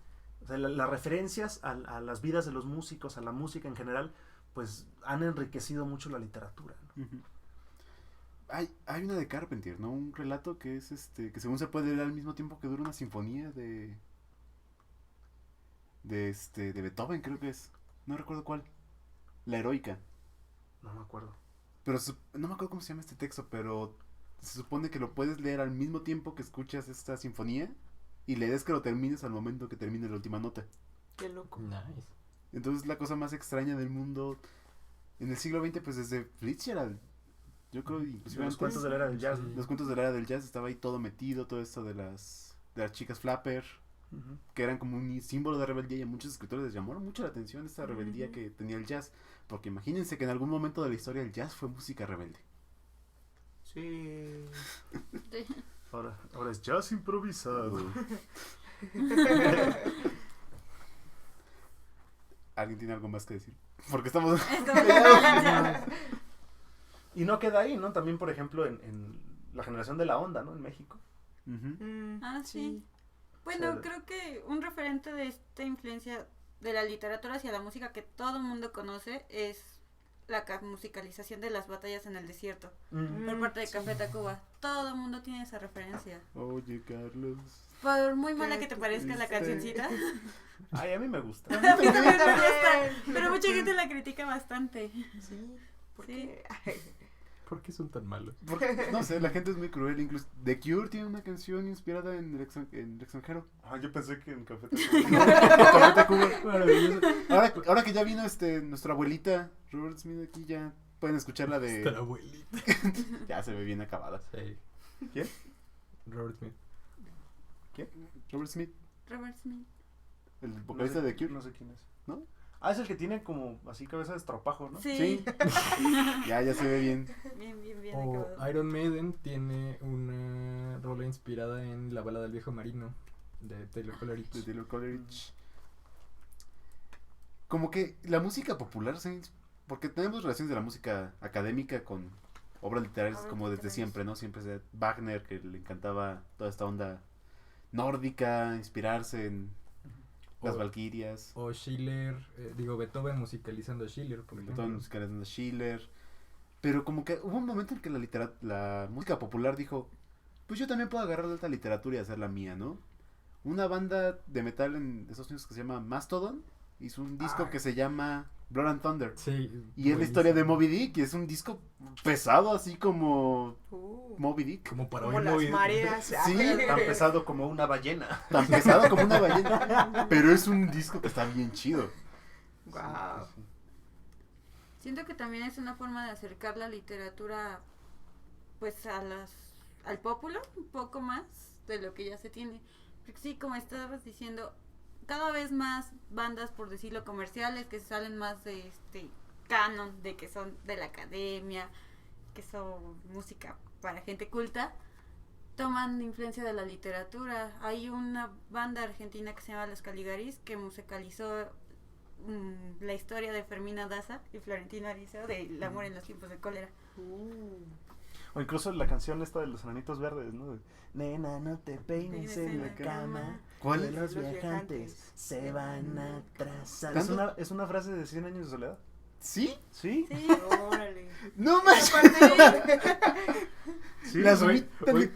O sea, las referencias a las vidas de los músicos, a la música en general, pues han enriquecido mucho la literatura, ¿no? Ujú. Hay una de Carpentier, ¿no? Un relato que es que según se puede leer al mismo tiempo que dura una sinfonía de Beethoven, creo que es. No recuerdo cuál. La Heroica. No me acuerdo. Pero no me acuerdo cómo se llama este texto, pero se supone que lo puedes leer al mismo tiempo que escuchas esta sinfonía y la idea es que lo termines al momento que termine la última nota. Qué loco. Nice. Entonces la cosa más extraña del mundo en el siglo XX, pues desde Fitzgerald, yo creo, inclusive Los antes, cuentos de la era del jazz. Sí. los cuentos de la era del jazz, estaba ahí todo metido, todo esto de las chicas flapper, Ujú. que eran como un símbolo de rebeldía, y a muchos escritores les llamó mucho la atención esta rebeldía Ujú. que tenía el jazz, porque imagínense que en algún momento de la historia el jazz fue música rebelde. Sí. Ahora es jazz improvisado. ¿Alguien tiene algo más que decir? Porque estamos... Y no queda ahí, ¿no? También, por ejemplo, en la generación de la onda, ¿no? En México. Ujú. Ah, sí. Bueno, O sea, creo que un referente de esta influencia de la literatura hacia la música que todo el mundo conoce es la musicalización de las batallas en el desierto por parte de Sí. Café Tacuba. Todo el mundo tiene esa referencia. Oye, Carlos. Por muy mala que te Qué parezca la triste. cancioncita, Ay, a mí me gusta. a mí también me también. gusta, pero mucha gente la critica bastante. Sí. ¿Por Sí. qué? ¿Por qué son tan malos? No sé, la gente es muy cruel. Incluso The Cure tiene una canción inspirada en el extranjero. Ah, yo pensé que en Café Café Tacuba, maravilloso. Ahora que ya vino nuestra abuelita Robert Smith aquí, ya pueden escuchar la Nuestra de... abuelita. Ya se ve bien acabada. Sí. ¿Quién? Robert Smith. Robert Smith, Robert Smith. el vocalista de The Cure. No sé quién es. ¿No? Ah, es el que tiene como así cabeza de estropajo, ¿no? Sí. Sí. Ya se ve bien. Bien O acabado. Iron Maiden tiene una rola inspirada en La balada del viejo marino de Taylor Coleridge. De Taylor Coleridge. Como que la música popular, ¿sí? Porque tenemos relaciones de la música académica con obras literarias Obras como desde literarias. siempre, ¿no? Siempre es Wagner, que le encantaba toda esta onda nórdica, inspirarse en Las O- Valquirias, O Schiller, Beethoven musicalizando a Schiller, por ejemplo. Beethoven musicalizando a Schiller. Pero como que hubo un momento en que la música popular dijo, pues yo también puedo agarrar de esta literatura y hacer la mía, ¿no? Una banda de metal en Estados Unidos que se llama Mastodon hizo un disco que se llama Blood and Thunder. Sí. Y es la historia de buenísimo. Moby Dick, y es un disco pesado así como Moby Dick. Como para Como oír las Moby Dick. mareas. Sí, Tan pesado como una ballena. Tan pesado como una ballena. Pero es un disco que está bien chido. Wow. Siento que también es una forma de acercar la literatura pues al popular un poco más de lo que ya se tiene. Porque sí, como estabas diciendo, cada vez más bandas, por decirlo, comerciales, que salen más de este canon, de que son de la academia, que son música para gente culta, toman influencia de la literatura. Hay una banda argentina que se llama Los Caligaris que musicalizó la historia de Fermina Daza y Florentino Ariza de El amor en los tiempos de cólera. O incluso la canción esta de los enanitos verdes, ¿no? De, nena, no te peines en la cama. ¿Cuál que es? los Los viajantes viajantes se van a atrasar. ¿Tanto? Es una frase de 100 años de soledad. ¿Sí? ¿Sí? Sí. Órale. ¡No manches! Sí. Las Hoy, ahorita hoy-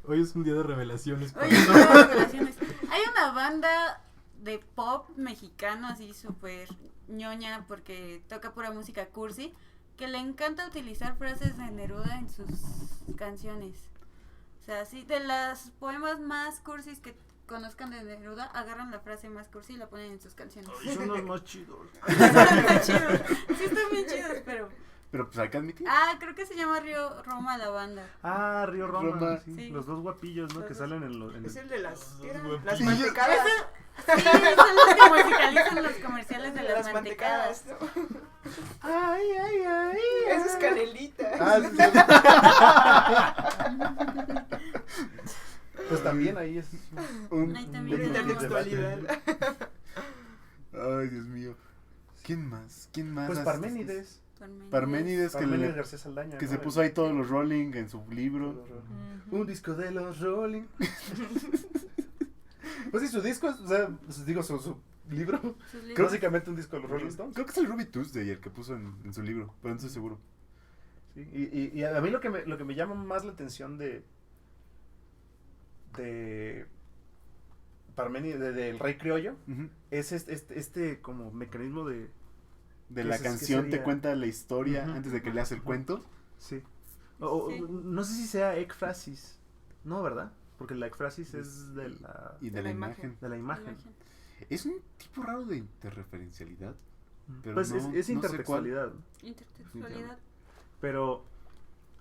hoy es un día de revelaciones. Oye, nuevas revelaciones. Hay una banda de pop mexicano así súper ñoña porque toca pura música cursi que le encanta utilizar frases de Neruda en sus canciones. O sea, sí, de las poemas más cursis que conozcan de Neruda, agarran la frase más cursi y la ponen en sus canciones. Ay, son los más chidos. Están bien chidos. Sí, están bien chidos, pero... Pero pues hay que admitir. creo que se llama Río Roma la banda. Ah, Río Roma. Roma. Sí. Sí. Los dos guapillos, ¿no? Los Que dos. salen en Es el de las. ¿qué eran? guapillos. Las Sí, mantecadas. Sí, son los que musicalizan los comerciales de las mantecadas. ¿no? Ay, ay, ay. Esa es Canelita. Pues también ahí es. Ahí también de- tenemos. Intertextualidad. Ay, Dios mío. ¿Quién más? ¿Quién más? Pues hace Parménides. Parménides que, Parménides García Saldaña. que ¿no? se puso ahí todos los rolling en su libro. Un disco de los Rolling. Pues sí, su disco, o sea, digo, su libro. Sus Que libros. básicamente un disco de los Rolling Stones. Creo que es el Ruby Tuesday el que puso en su libro, pero no estoy seguro. Sí, y a mí lo que me llama más la atención de Parménides, del Rey Criollo, Ujú. es este como mecanismo de... De ¿Qué la es- qué canción te sería? cuenta la historia Ujú. antes de que leas el cuento. Sí. Sí. No sé si sea ekphrasis. No, ¿verdad? Porque la ekphrasis es de la Y de De la la imagen. de la imagen. Es un tipo raro de interreferencialidad. Pero Pues no- es no sé intertextualidad. Intertextualidad. Pero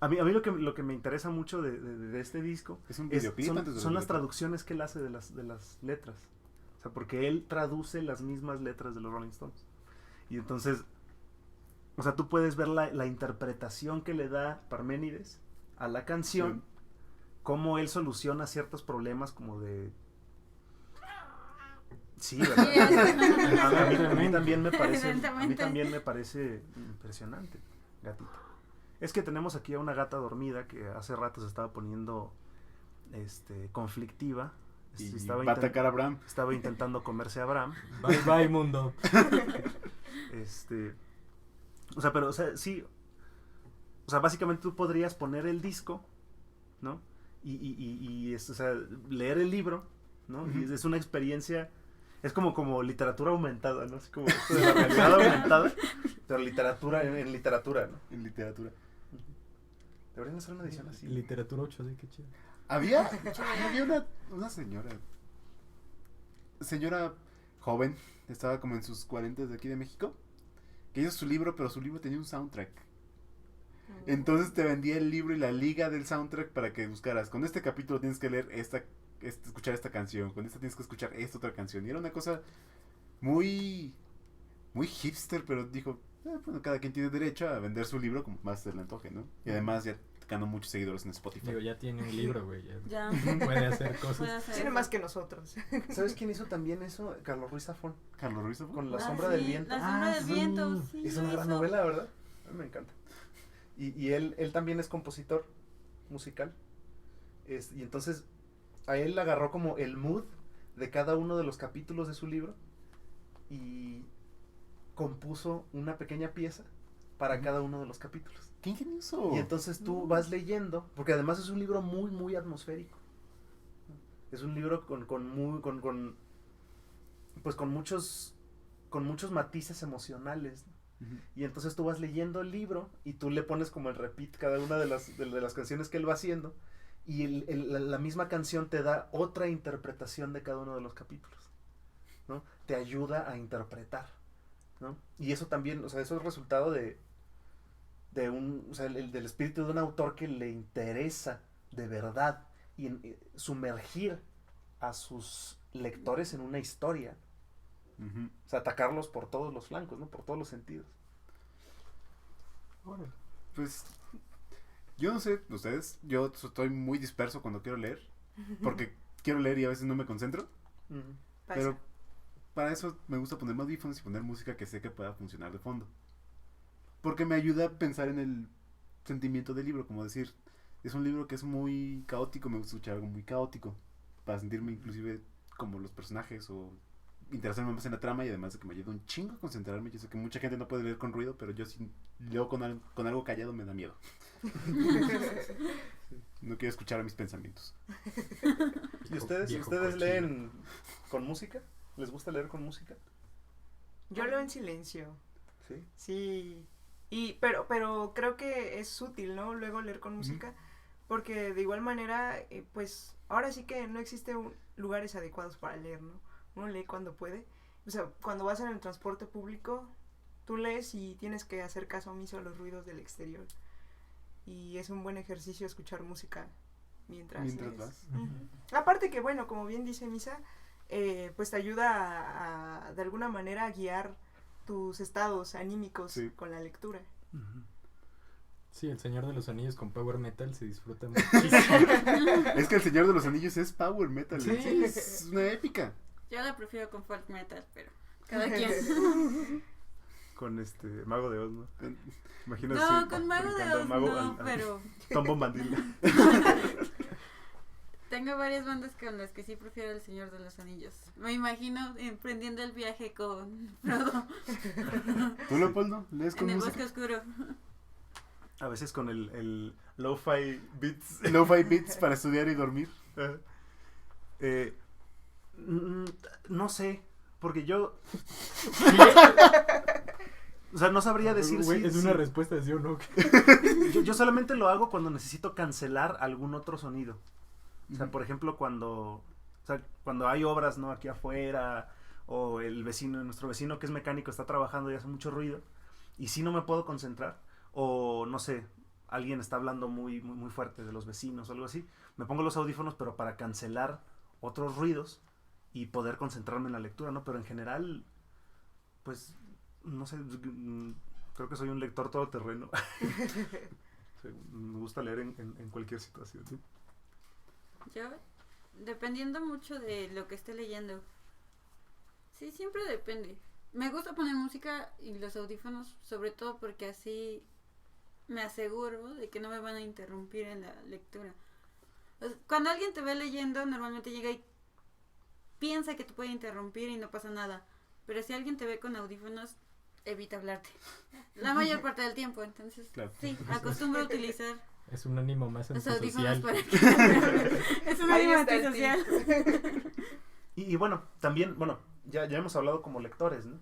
a mí lo que me interesa mucho de este disco Es un es- videoclip antes de son las videoclip. traducciones que él hace de las letras. O sea, porque él traduce las mismas letras de los Rolling Stones. Y entonces, o sea, tú puedes ver la interpretación que le da Parménides a la canción, cómo él soluciona ciertos problemas como de... Sí, ¿verdad? A mí también me parece, a mí Evidentemente. también me parece impresionante, gatita. Es que tenemos aquí a una gata dormida que hace rato se estaba poniendo conflictiva. Y Estaba, va a atacar a Abraham. estaba intentando comerse a Abraham. Bye bye, mundo. O sea, pero, o sea, sí. O sea, básicamente tú podrías poner el disco, ¿no? Y o sea, leer el libro, ¿no? Ujú. Y es una experiencia. Es como literatura aumentada, ¿no? Así como esto de la realidad aumentada, pero literatura en literatura, ¿no? En literatura. Deberían hacer una edición así. Literatura 8, sí, qué chido. Había una señora joven, estaba como en sus 40 de aquí de México, que hizo su libro, pero su libro tenía un soundtrack. Entonces te vendía el libro y la liga del soundtrack para que buscaras. Con este capítulo tienes que leer escuchar esta canción, con esta tienes que escuchar esta otra canción. Y era una cosa muy hipster, pero dijo, bueno, cada quien tiene derecho a vender su libro como más se le antoje, ¿no? Y además ya ganó muchos seguidores en Spotify. Digo, ya tiene un libro, güey. Ya. Puede hacer Puede cosas. hacer Tiene eso. más que nosotros. ¿Sabes quién hizo también eso? Carlos Ruiz Zafón. Carlos Ruiz, ¿no? Con La Ah, sombra sí, del viento. La sombra del sí. viento, sí. Es lo una gran hizo. novela, ¿verdad? A mí me encanta. Y él también es compositor musical. Y entonces a él agarró como el mood de cada uno de los capítulos de su libro y compuso una pequeña pieza para cada uno de los capítulos. ¡Qué ingenioso! Y entonces tú vas leyendo, porque además es un libro muy, muy atmosférico. Es un libro pues con muchos matices emocionales. Ujú. Y entonces tú vas leyendo el libro y tú le pones como el repeat cada una de las canciones que él va haciendo, y la misma canción te da otra interpretación de cada uno de los capítulos, ¿no? Te ayuda a interpretar, ¿no? Y eso también, o sea, eso es resultado del espíritu de un autor que le interesa de verdad sumergir a sus lectores en una historia. Ujú. O sea, atacarlos por todos los flancos, ¿no? Por todos los sentidos. Pues, yo no sé, ustedes, yo estoy muy disperso cuando quiero leer, porque quiero leer y a veces no me concentro, Pasa. pero para eso me gusta ponerme audífonos y poner música que sé que pueda funcionar de fondo. Porque me ayuda a pensar en el sentimiento del libro, como decir, es un libro que es muy caótico, me gusta escuchar algo muy caótico, para sentirme inclusive como los personajes o interesarme más en la trama, y además de que me ayuda un chingo a concentrarme. Yo sé que mucha gente no puede leer con ruido, pero yo si leo con algo callado me da miedo. No quiero escuchar a mis pensamientos. ¿Y ustedes Viejo ustedes cochino. leen con música? ¿Les gusta leer con música? Yo leo en silencio. Sí. Sí. Pero creo que es útil, ¿no? Luego leer con música. Porque de igual manera, pues ahora sí que no existen lugares adecuados para leer, ¿no? Uno lee cuando puede. O sea, cuando vas en el transporte público, tú lees y tienes que hacer caso omiso a los ruidos del exterior. Y es un buen ejercicio escuchar música mientras lees. Vas. Ujú. Aparte que, bueno, como bien dice Misa, pues te ayuda a de alguna manera a guiar tus estados anímicos Sí. con la lectura. Sí, El Señor de los Anillos con power metal se disfruta muchísimo. Es que El Señor de los Anillos es power metal. Sí. Es una épica. Yo la prefiero con folk metal, pero cada quien. Con Mago de Oz, ¿no? Imagino No, así, con Mago de brincando Oz mago no, pero Tom Bombadil. tengo varias bandas con las que sí prefiero El Señor de los Anillos. Me imagino emprendiendo el viaje con Frodo ¿Tú, Leopoldo, lees con en el música? bosque oscuro. A veces con el lo-fi beats. Lo-fi beats para estudiar y dormir. No sé, porque yo... O sea, no sabría decir Güey, si... es una respuesta de sí o no. Yo solamente lo hago cuando necesito cancelar algún otro sonido. O sea, Ujú. por ejemplo, cuando hay obras, ¿no? Aquí afuera, o nuestro vecino que es mecánico está trabajando y hace mucho ruido, y si no me puedo concentrar, o no sé, alguien está hablando muy, muy, muy fuerte de los vecinos o algo así, me pongo los audífonos, pero para cancelar otros ruidos y poder concentrarme en la lectura, ¿no? Pero en general, pues, no sé, creo que soy un lector todoterreno. Sí, me gusta leer en cualquier situación. ¿Sí? Yo, dependiendo mucho de lo que esté leyendo. Sí, siempre depende. Me gusta poner música y los audífonos, sobre todo porque así me aseguro de que no me van a interrumpir en la lectura. O sea, cuando alguien te ve leyendo, normalmente llega y piensa que te puede interrumpir y no pasa nada. Pero si alguien te ve con audífonos, evita hablarte. La mayor parte del tiempo, entonces, Claro. sí, acostumbro a utilizar Es un ánimo más los audífonos antisocial. para que... Es un Ahí ánimo está el antisocial. Y bueno, también, ya hemos hablado como lectores, ¿no?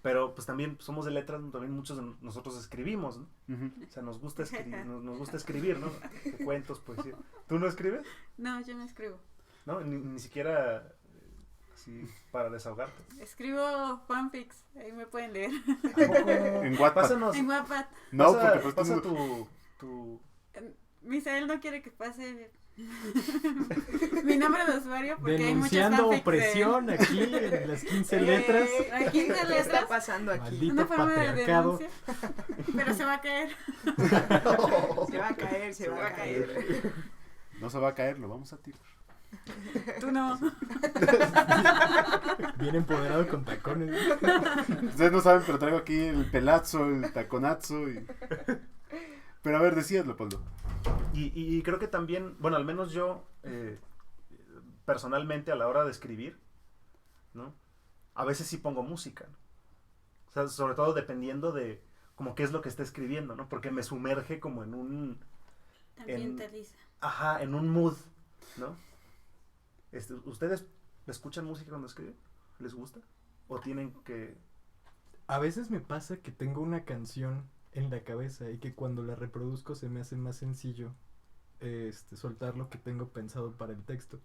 Pero pues también somos de letras, también muchos de nosotros escribimos, ¿no? Ujú. O sea, nos gusta escribir, ¿no? De cuentos, poesía. ¿Tú no escribes? No, yo no escribo. ¿No? Ni siquiera así para desahogarte. Escribo fanfics, ahí me pueden leer. En Wattpad. Pásanos. En Wattpad. No, pasa, porque pues pasa tú tu Misael no quiere que pase mi nombre de usuario porque Denunciando hay muchas fanfics opresión aquí en las 15 letras. Hay 15 ¿Qué está letras. pasando aquí? Maldito Una forma de patriarcado. denuncia. Pero se va a caer. Se va a caer, se va a caer. no se va a caer, lo vamos a tirar. Tú no. Bien empoderado con tacones. Ustedes no saben, pero traigo aquí el pelazo, el taconazo y... Pero a ver, decías, Leopoldo. Y creo que también, bueno, al menos yo, personalmente a la hora de escribir, ¿no? a veces sí pongo música, ¿no? O sea, sobre todo dependiendo de como qué es lo que está escribiendo, ¿no? Porque me sumerge como en un... Ambientaliza. Ajá, en un mood, ¿no? ¿Ustedes escuchan música cuando escriben? ¿Les gusta? ¿O tienen que...? A veces me pasa que tengo una canción en la cabeza y que cuando la reproduzco se me hace más sencillo soltar lo que tengo pensado para el texto.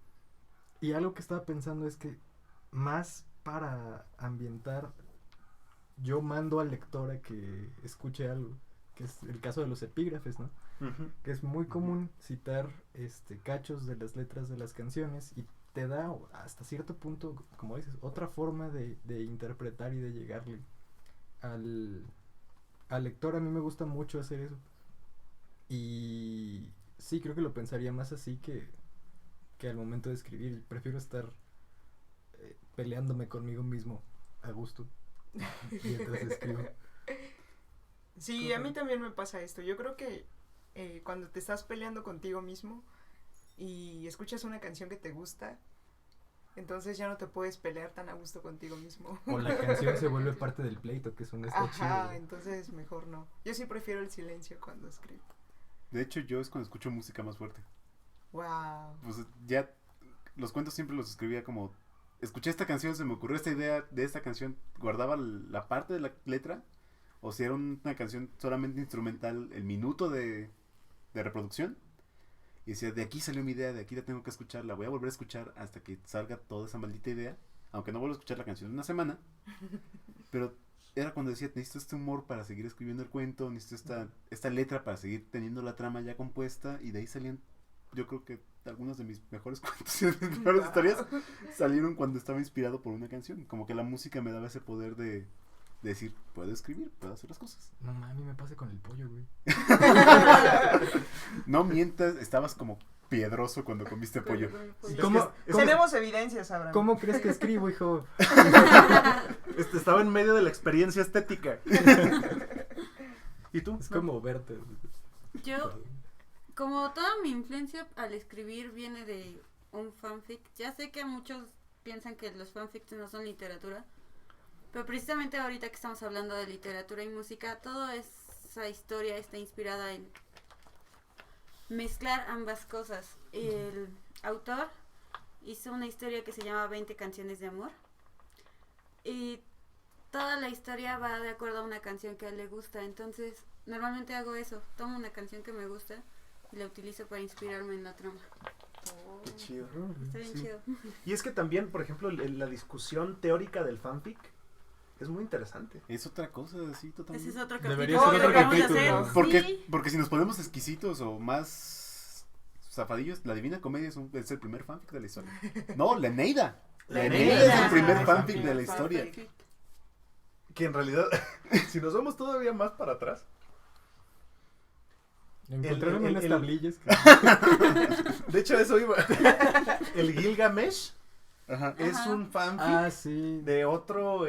Y algo que estaba pensando es que más para ambientar, yo mando al lector a que escuche algo, que es el caso de los epígrafes, ¿no? Uh-huh. Que es muy común citar cachos de las letras de las canciones y te da hasta cierto punto, como dices, otra forma de interpretar y de llegarle al lector. A mí me gusta mucho hacer eso y sí, creo que lo pensaría más así que al momento de escribir. Prefiero estar peleándome conmigo mismo a gusto mientras escribo. Sí, a mí también me pasa esto. Yo creo que cuando te estás peleando contigo mismo y escuchas una canción que te gusta, entonces ya no te puedes pelear tan a gusto contigo mismo. O la canción se vuelve parte del pleito, que es un está Ajá, chido. entonces mejor no. Yo sí prefiero el silencio cuando escribo. De hecho, yo es cuando escucho música más fuerte. Wow. Pues ya, los cuentos siempre los escribía como... Escuché esta canción, se me ocurrió esta idea de esta canción, guardaba la parte de la letra, o si era una canción solamente instrumental, el minuto de reproducción, y decía, de aquí salió mi idea, de aquí la tengo que escuchar, la voy a volver a escuchar hasta que salga toda esa maldita idea, aunque no vuelva a escuchar la canción en una semana, pero era cuando decía, necesito este humor para seguir escribiendo el cuento, necesito esta letra para seguir teniendo la trama ya compuesta, y de ahí salían, yo creo que algunos de mis mejores cuentos y de mis mejores historias salieron cuando estaba inspirado por una canción, como que la música me daba ese poder de decir, puedo escribir, puedo hacer las cosas. No mami, me pasa con el pollo, güey. No mientas, estabas como piedroso cuando comiste pollo. ¿Cómo? Tenemos evidencias, Abraham. ¿Cómo crees que escribo, hijo? Estaba en medio de la experiencia estética. ¿Y tú? Es como verte. Yo, como toda mi influencia al escribir viene de un fanfic, ya sé que muchos piensan que los fanfics no son literatura, pero precisamente ahorita que estamos hablando de literatura y música, toda esa historia está inspirada en mezclar ambas cosas. El autor hizo una historia que se llama 20 canciones de amor y toda la historia va de acuerdo a una canción que a él le gusta. Entonces normalmente hago eso, tomo una canción que me gusta y la utilizo para inspirarme en la trama. Qué chido. Está bien Sí. chido. Y es que también, por ejemplo, la discusión teórica del fanfic es muy interesante. Es otra cosa, sí, Ese totalmente. es otro Debería capítulo ser que otro vamos a capítulo. hacer. Porque, Sí. porque si nos ponemos exquisitos o más zafadillos, la Divina Comedia es el primer fanfic de la historia. No, la Eneida. La Eneida es el primer fanfic de la historia. Que en realidad, si nos vamos todavía más para atrás, Encontraron unas el- tablillas que... de hecho eso iba. El Gilgamesh Ajá. es Ajá. un fanfic Ah, sí. de otro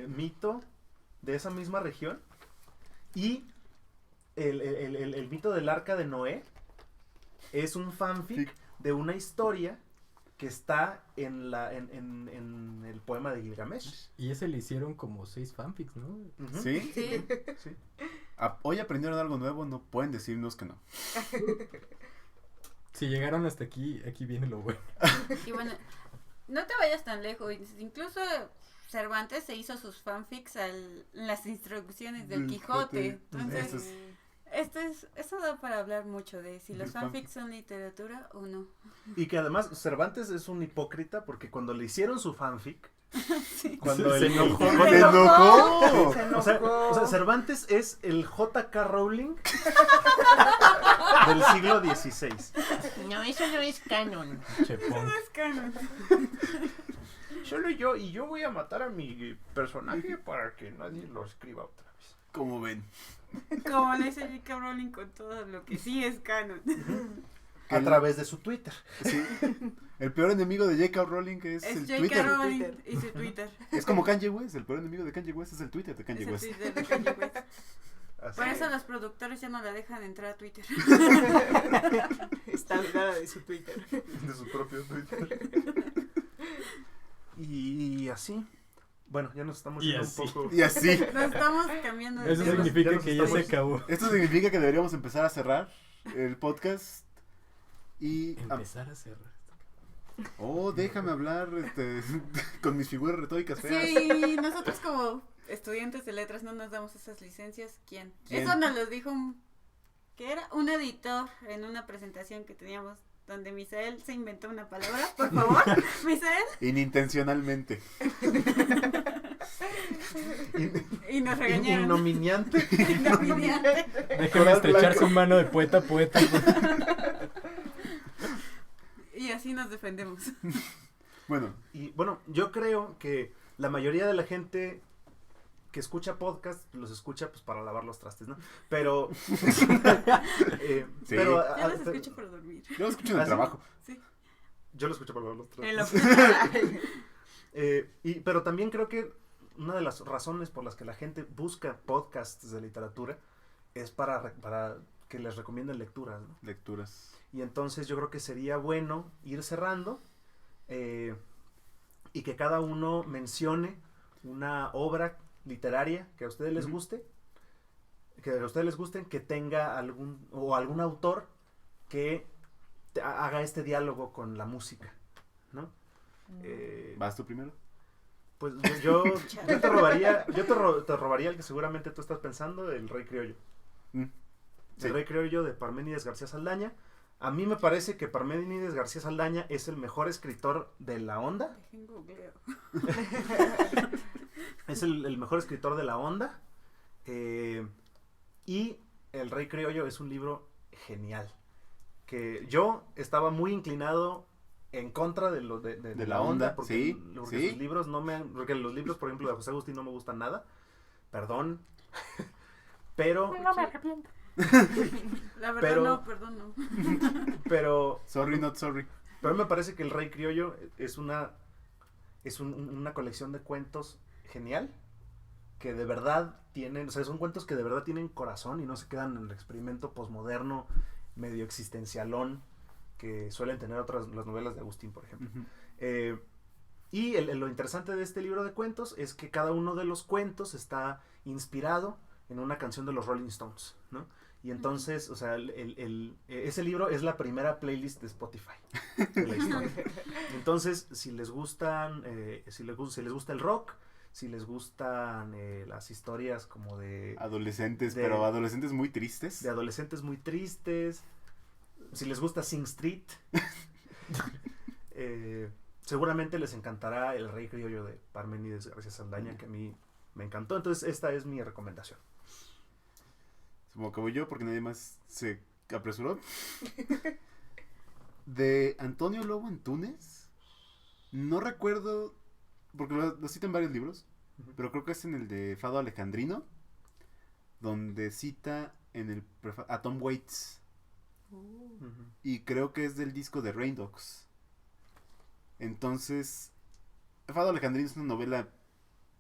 mito de esa misma región. Y el mito del arca de Noé es un fanfic de una historia que está en el poema de Gilgamesh. Y ese le hicieron como 6 fanfics, ¿no? Ujú. ¿Sí? Sí. Sí. Hoy aprendieron algo nuevo, no pueden decirnos que no. Si llegaron hasta aquí, aquí viene lo bueno. Y bueno, no te vayas tan lejos. Incluso Cervantes se hizo sus fanfics en las introducciones del Quijote. Entonces, esto da para hablar mucho de si los Del fanfics son literatura o no. Y que además Cervantes es un hipócrita porque cuando le hicieron su fanfic, Sí. cuando Se el enojó. Quijote- ¡Se enojó! Se O sea, enojó. Cervantes es el J.K. Rowling del siglo XVI. No, eso no es canon. Chepón. Es canon. Solo yo voy a matar a mi personaje para que nadie lo escriba otra vez. Como ven. Como le dice J.K. Rowling con todo lo que sí es canon. A través de su Twitter. Sí. El peor enemigo de J.K. Rowling es Es el J.K. Twitter. Rowling Twitter. y su Twitter. Es como Kanye West. El peor enemigo de Kanye West es el Twitter de Kanye Es el West. Twitter de Kanye West. Así Por eso es. los productores ya no la dejan entrar a Twitter. Está olvidada de su Twitter. De su propio Twitter. Y así. Bueno, ya nos estamos Y yendo así. un poco. Y así. Nos estamos cambiando de Eso Ya nos- significa ya nos que ya se estamos- acabó. Esto significa que deberíamos empezar a cerrar el podcast. Y. Empezar a cerrar. Déjame hablar con mis figuras retóricas feas. Sí, nosotros como estudiantes de letras no nos damos esas licencias. ¿Quién? ¿Quién? Eso nos lo dijo ¿qué era? Un editor en una presentación que teníamos donde Misael se inventó una palabra. Por favor, Misael. Inintencionalmente. Y nos regañaron. Ignominiante. Ignominiante. Déjame Coral estrechar blanco. su mano de poeta a poeta. Y así nos defendemos. Bueno, Y bueno, yo creo que la mayoría de la gente que escucha podcast los escucha pues para lavar los trastes, ¿no? Pero Sí. pero Yo los escucho por dormir. yo lo escucho en el ¿Ah, sí? trabajo. Sí. yo lo escucho para lavar los trastes. En lo- Pero también creo que una de las razones por las que la gente busca podcasts de literatura es para que les recomienden lecturas, ¿no? Lecturas. Y entonces yo creo que sería bueno ir cerrando y que cada uno mencione una obra literaria que a ustedes les Ujú. guste, que a ustedes les gusten, que tenga algún autor que haga este diálogo con la música, ¿no? ¿Vas tú primero? Pues yo te robaría, te robaría el que seguramente tú estás pensando, El Rey Criollo. Mm. Sí. El Rey Criollo de Parménides García Saldaña. A mí me parece que Parménides García Saldaña es el mejor escritor de la onda. Dejen googleo. Es el mejor escritor de la onda. Y El Rey Criollo es un libro genial. Que yo estaba muy inclinado en contra de la onda. Porque, sí, porque sí. sus libros no me han. Porque los libros, por ejemplo, de José Agustín no me gustan nada. Perdón. Pero. No me arrepiento. La verdad Pero- no, perdón, no. Pero. Sorry, not sorry. Pero me parece que El Rey Criollo es una colección de cuentos genial, que de verdad tienen, o sea, son cuentos que de verdad tienen corazón y no se quedan en el experimento posmoderno medio existencialón que suelen tener las novelas de Agustín, por ejemplo. Ujú. Y lo interesante de este libro de cuentos es que cada uno de los cuentos está inspirado en una canción de los Rolling Stones, ¿no? Y entonces, o sea, ese libro es la primera playlist de Spotify de la historia. Entonces, si les gustan, si les gusta el rock, si les gustan las historias como Adolescentes, de- pero adolescentes muy tristes. de adolescentes muy tristes, si les gusta Sing Street, seguramente les encantará El Rey Criollo de Parménides García Saldaña, que a mí me encantó. Entonces, esta es mi recomendación. Como acabo yo, porque nadie más se apresuró. De Antonio Lobo Antunes. No recuerdo, porque lo cita en varios libros, pero creo que es en el de Fado Alejandrino, donde cita a Tom Waits. Y creo que es del disco de Rain Dogs. Entonces, Fado Alejandrino es una novela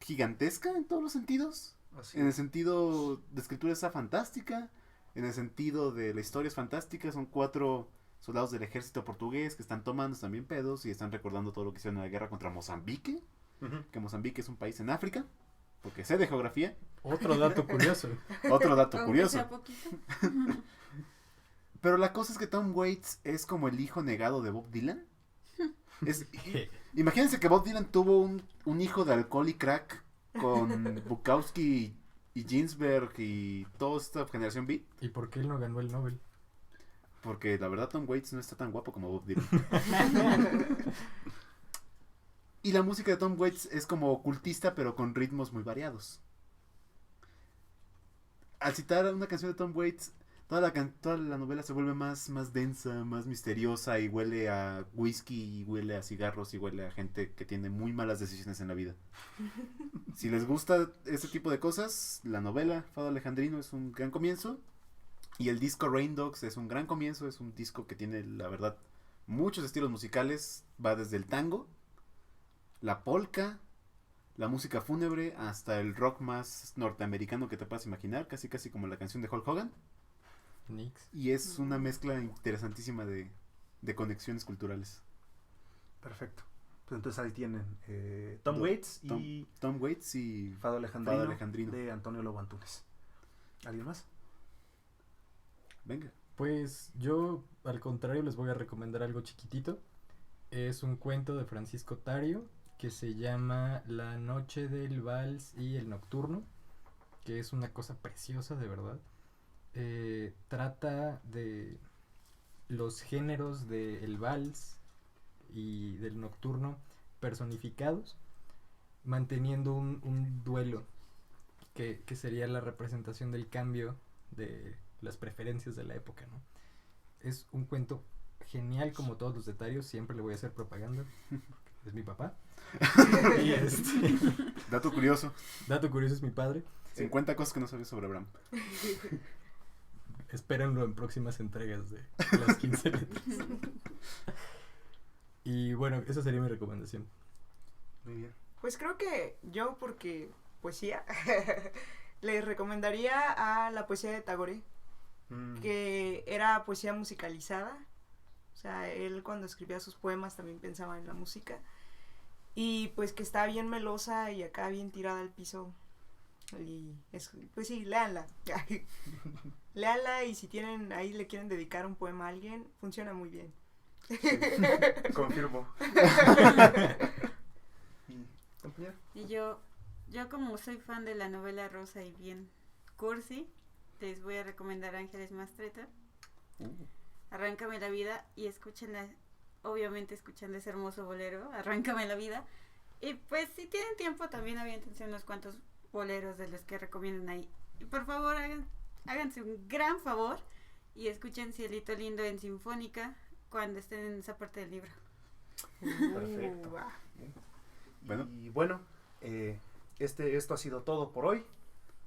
gigantesca en todos los sentidos. Así En el es. sentido de escritura está fantástica. En el sentido de la historia es fantástica. Son 4 soldados del ejército portugués que están tomando también pedos y están recordando todo lo que hicieron en la guerra contra Mozambique. Ujú. Que Mozambique es un país en África. Porque sé de geografía. Otro dato curioso. Otro dato Aunque curioso. sea poquito. Pero la cosa es que Tom Waits es como el hijo negado de Bob Dylan. Imagínense que Bob Dylan tuvo un hijo de alcohol y crack con Bukowski y Ginsberg y toda esta generación beat. ¿Y por qué él no ganó el Nobel? Porque la verdad Tom Waits no está tan guapo como Bob Dylan. Y la música de Tom Waits es como ocultista pero con ritmos muy variados. Al citar una canción de Tom Waits, toda la novela se vuelve más densa, más misteriosa y huele a whisky y huele a cigarros y huele a gente que tiene muy malas decisiones en la vida. Si les gusta ese tipo de cosas, la novela Fado Alejandrino es un gran comienzo. Y el disco Rain Dogs es un gran comienzo. Es un disco que tiene, la verdad, muchos estilos musicales. Va desde el tango, la polka, la música fúnebre, hasta el rock más norteamericano que te puedas imaginar. Casi casi como la canción de Hulk Hogan. Nix. Y es una mezcla interesantísima de conexiones culturales. Perfecto. Pues entonces ahí tienen Tom Waits y Tom Waits y Fado Alejandrino, Fado Alejandrino. de Antonio Lobo Antunes. ¿Alguien más? Venga. Pues yo, al contrario, les voy a recomendar algo chiquitito. Es un cuento de Francisco Tario que se llama La noche del vals y el nocturno, que es una cosa preciosa, de verdad. Trata de los géneros del vals y del nocturno personificados, manteniendo un duelo que sería la representación del cambio de las preferencias de la época, ¿no? Es un cuento genial como todos los de Tario, siempre le voy a hacer propaganda, es mi papá. Y Dato curioso. dato curioso, es mi padre. 50 cosas que no sabes sobre Abraham. Espérenlo en próximas entregas de las 15 letras. Y bueno, esa sería mi recomendación. Muy bien. Pues creo que yo, porque poesía, les recomendaría a la poesía de Tagore, que era poesía musicalizada. O sea, él cuando escribía sus poemas también pensaba en la música. Y pues que está bien melosa y acá bien tirada al piso. Y pues sí, léanla. Léanla, y si tienen ahí le quieren dedicar un poema a alguien, funciona muy bien. Confirmo. Compañero. Y yo como soy fan de la novela rosa y bien cursi, les voy a recomendar Ángeles Mastretta. Arráncame la vida, y escúchenla, obviamente escuchando ese hermoso bolero, Arráncame la vida. Y pues si tienen tiempo también aviéntense unos cuantos boleros de los que recomiendan ahí. Y por favor háganse un gran favor y escuchen Cielito Lindo en sinfónica cuando estén en esa parte del libro. Perfecto. Bueno. Y bueno, esto ha sido todo por hoy.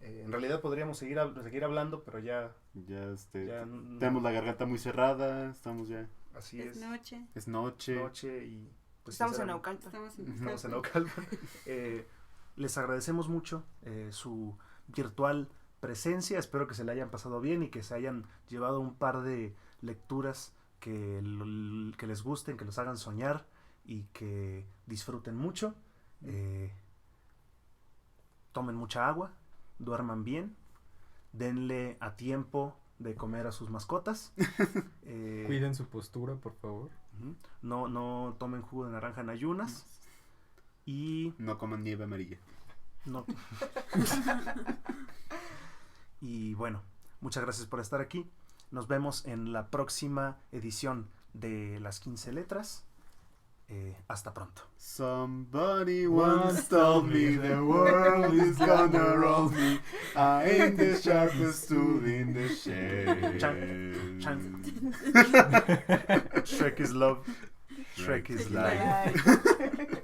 En realidad podríamos seguir hablando, pero ya Ya, Ya no- tenemos la garganta muy cerrada, estamos ya, así Es es. noche. es noche. Noche y pues Estamos en sinceramente, Naucalpan. Estamos en Naucalpan. Les agradecemos mucho su virtual presencia. Espero que se la hayan pasado bien y que se hayan llevado un par de lecturas que les gusten, que los hagan soñar y que disfruten mucho. Tomen mucha agua, duerman bien, denle a tiempo de comer a sus mascotas. Cuiden su postura, por favor. Ujú. No tomen jugo de naranja en ayunas. Y No coman nieve amarilla. no. Y bueno, muchas gracias por estar aquí. Nos vemos en la próxima edición de las 15 letras. Hasta pronto. Somebody once told me the world is gonna roll me. I ain't the sharpest tool in the shed. Chan. Shrek is love. Shrek is life. Bye.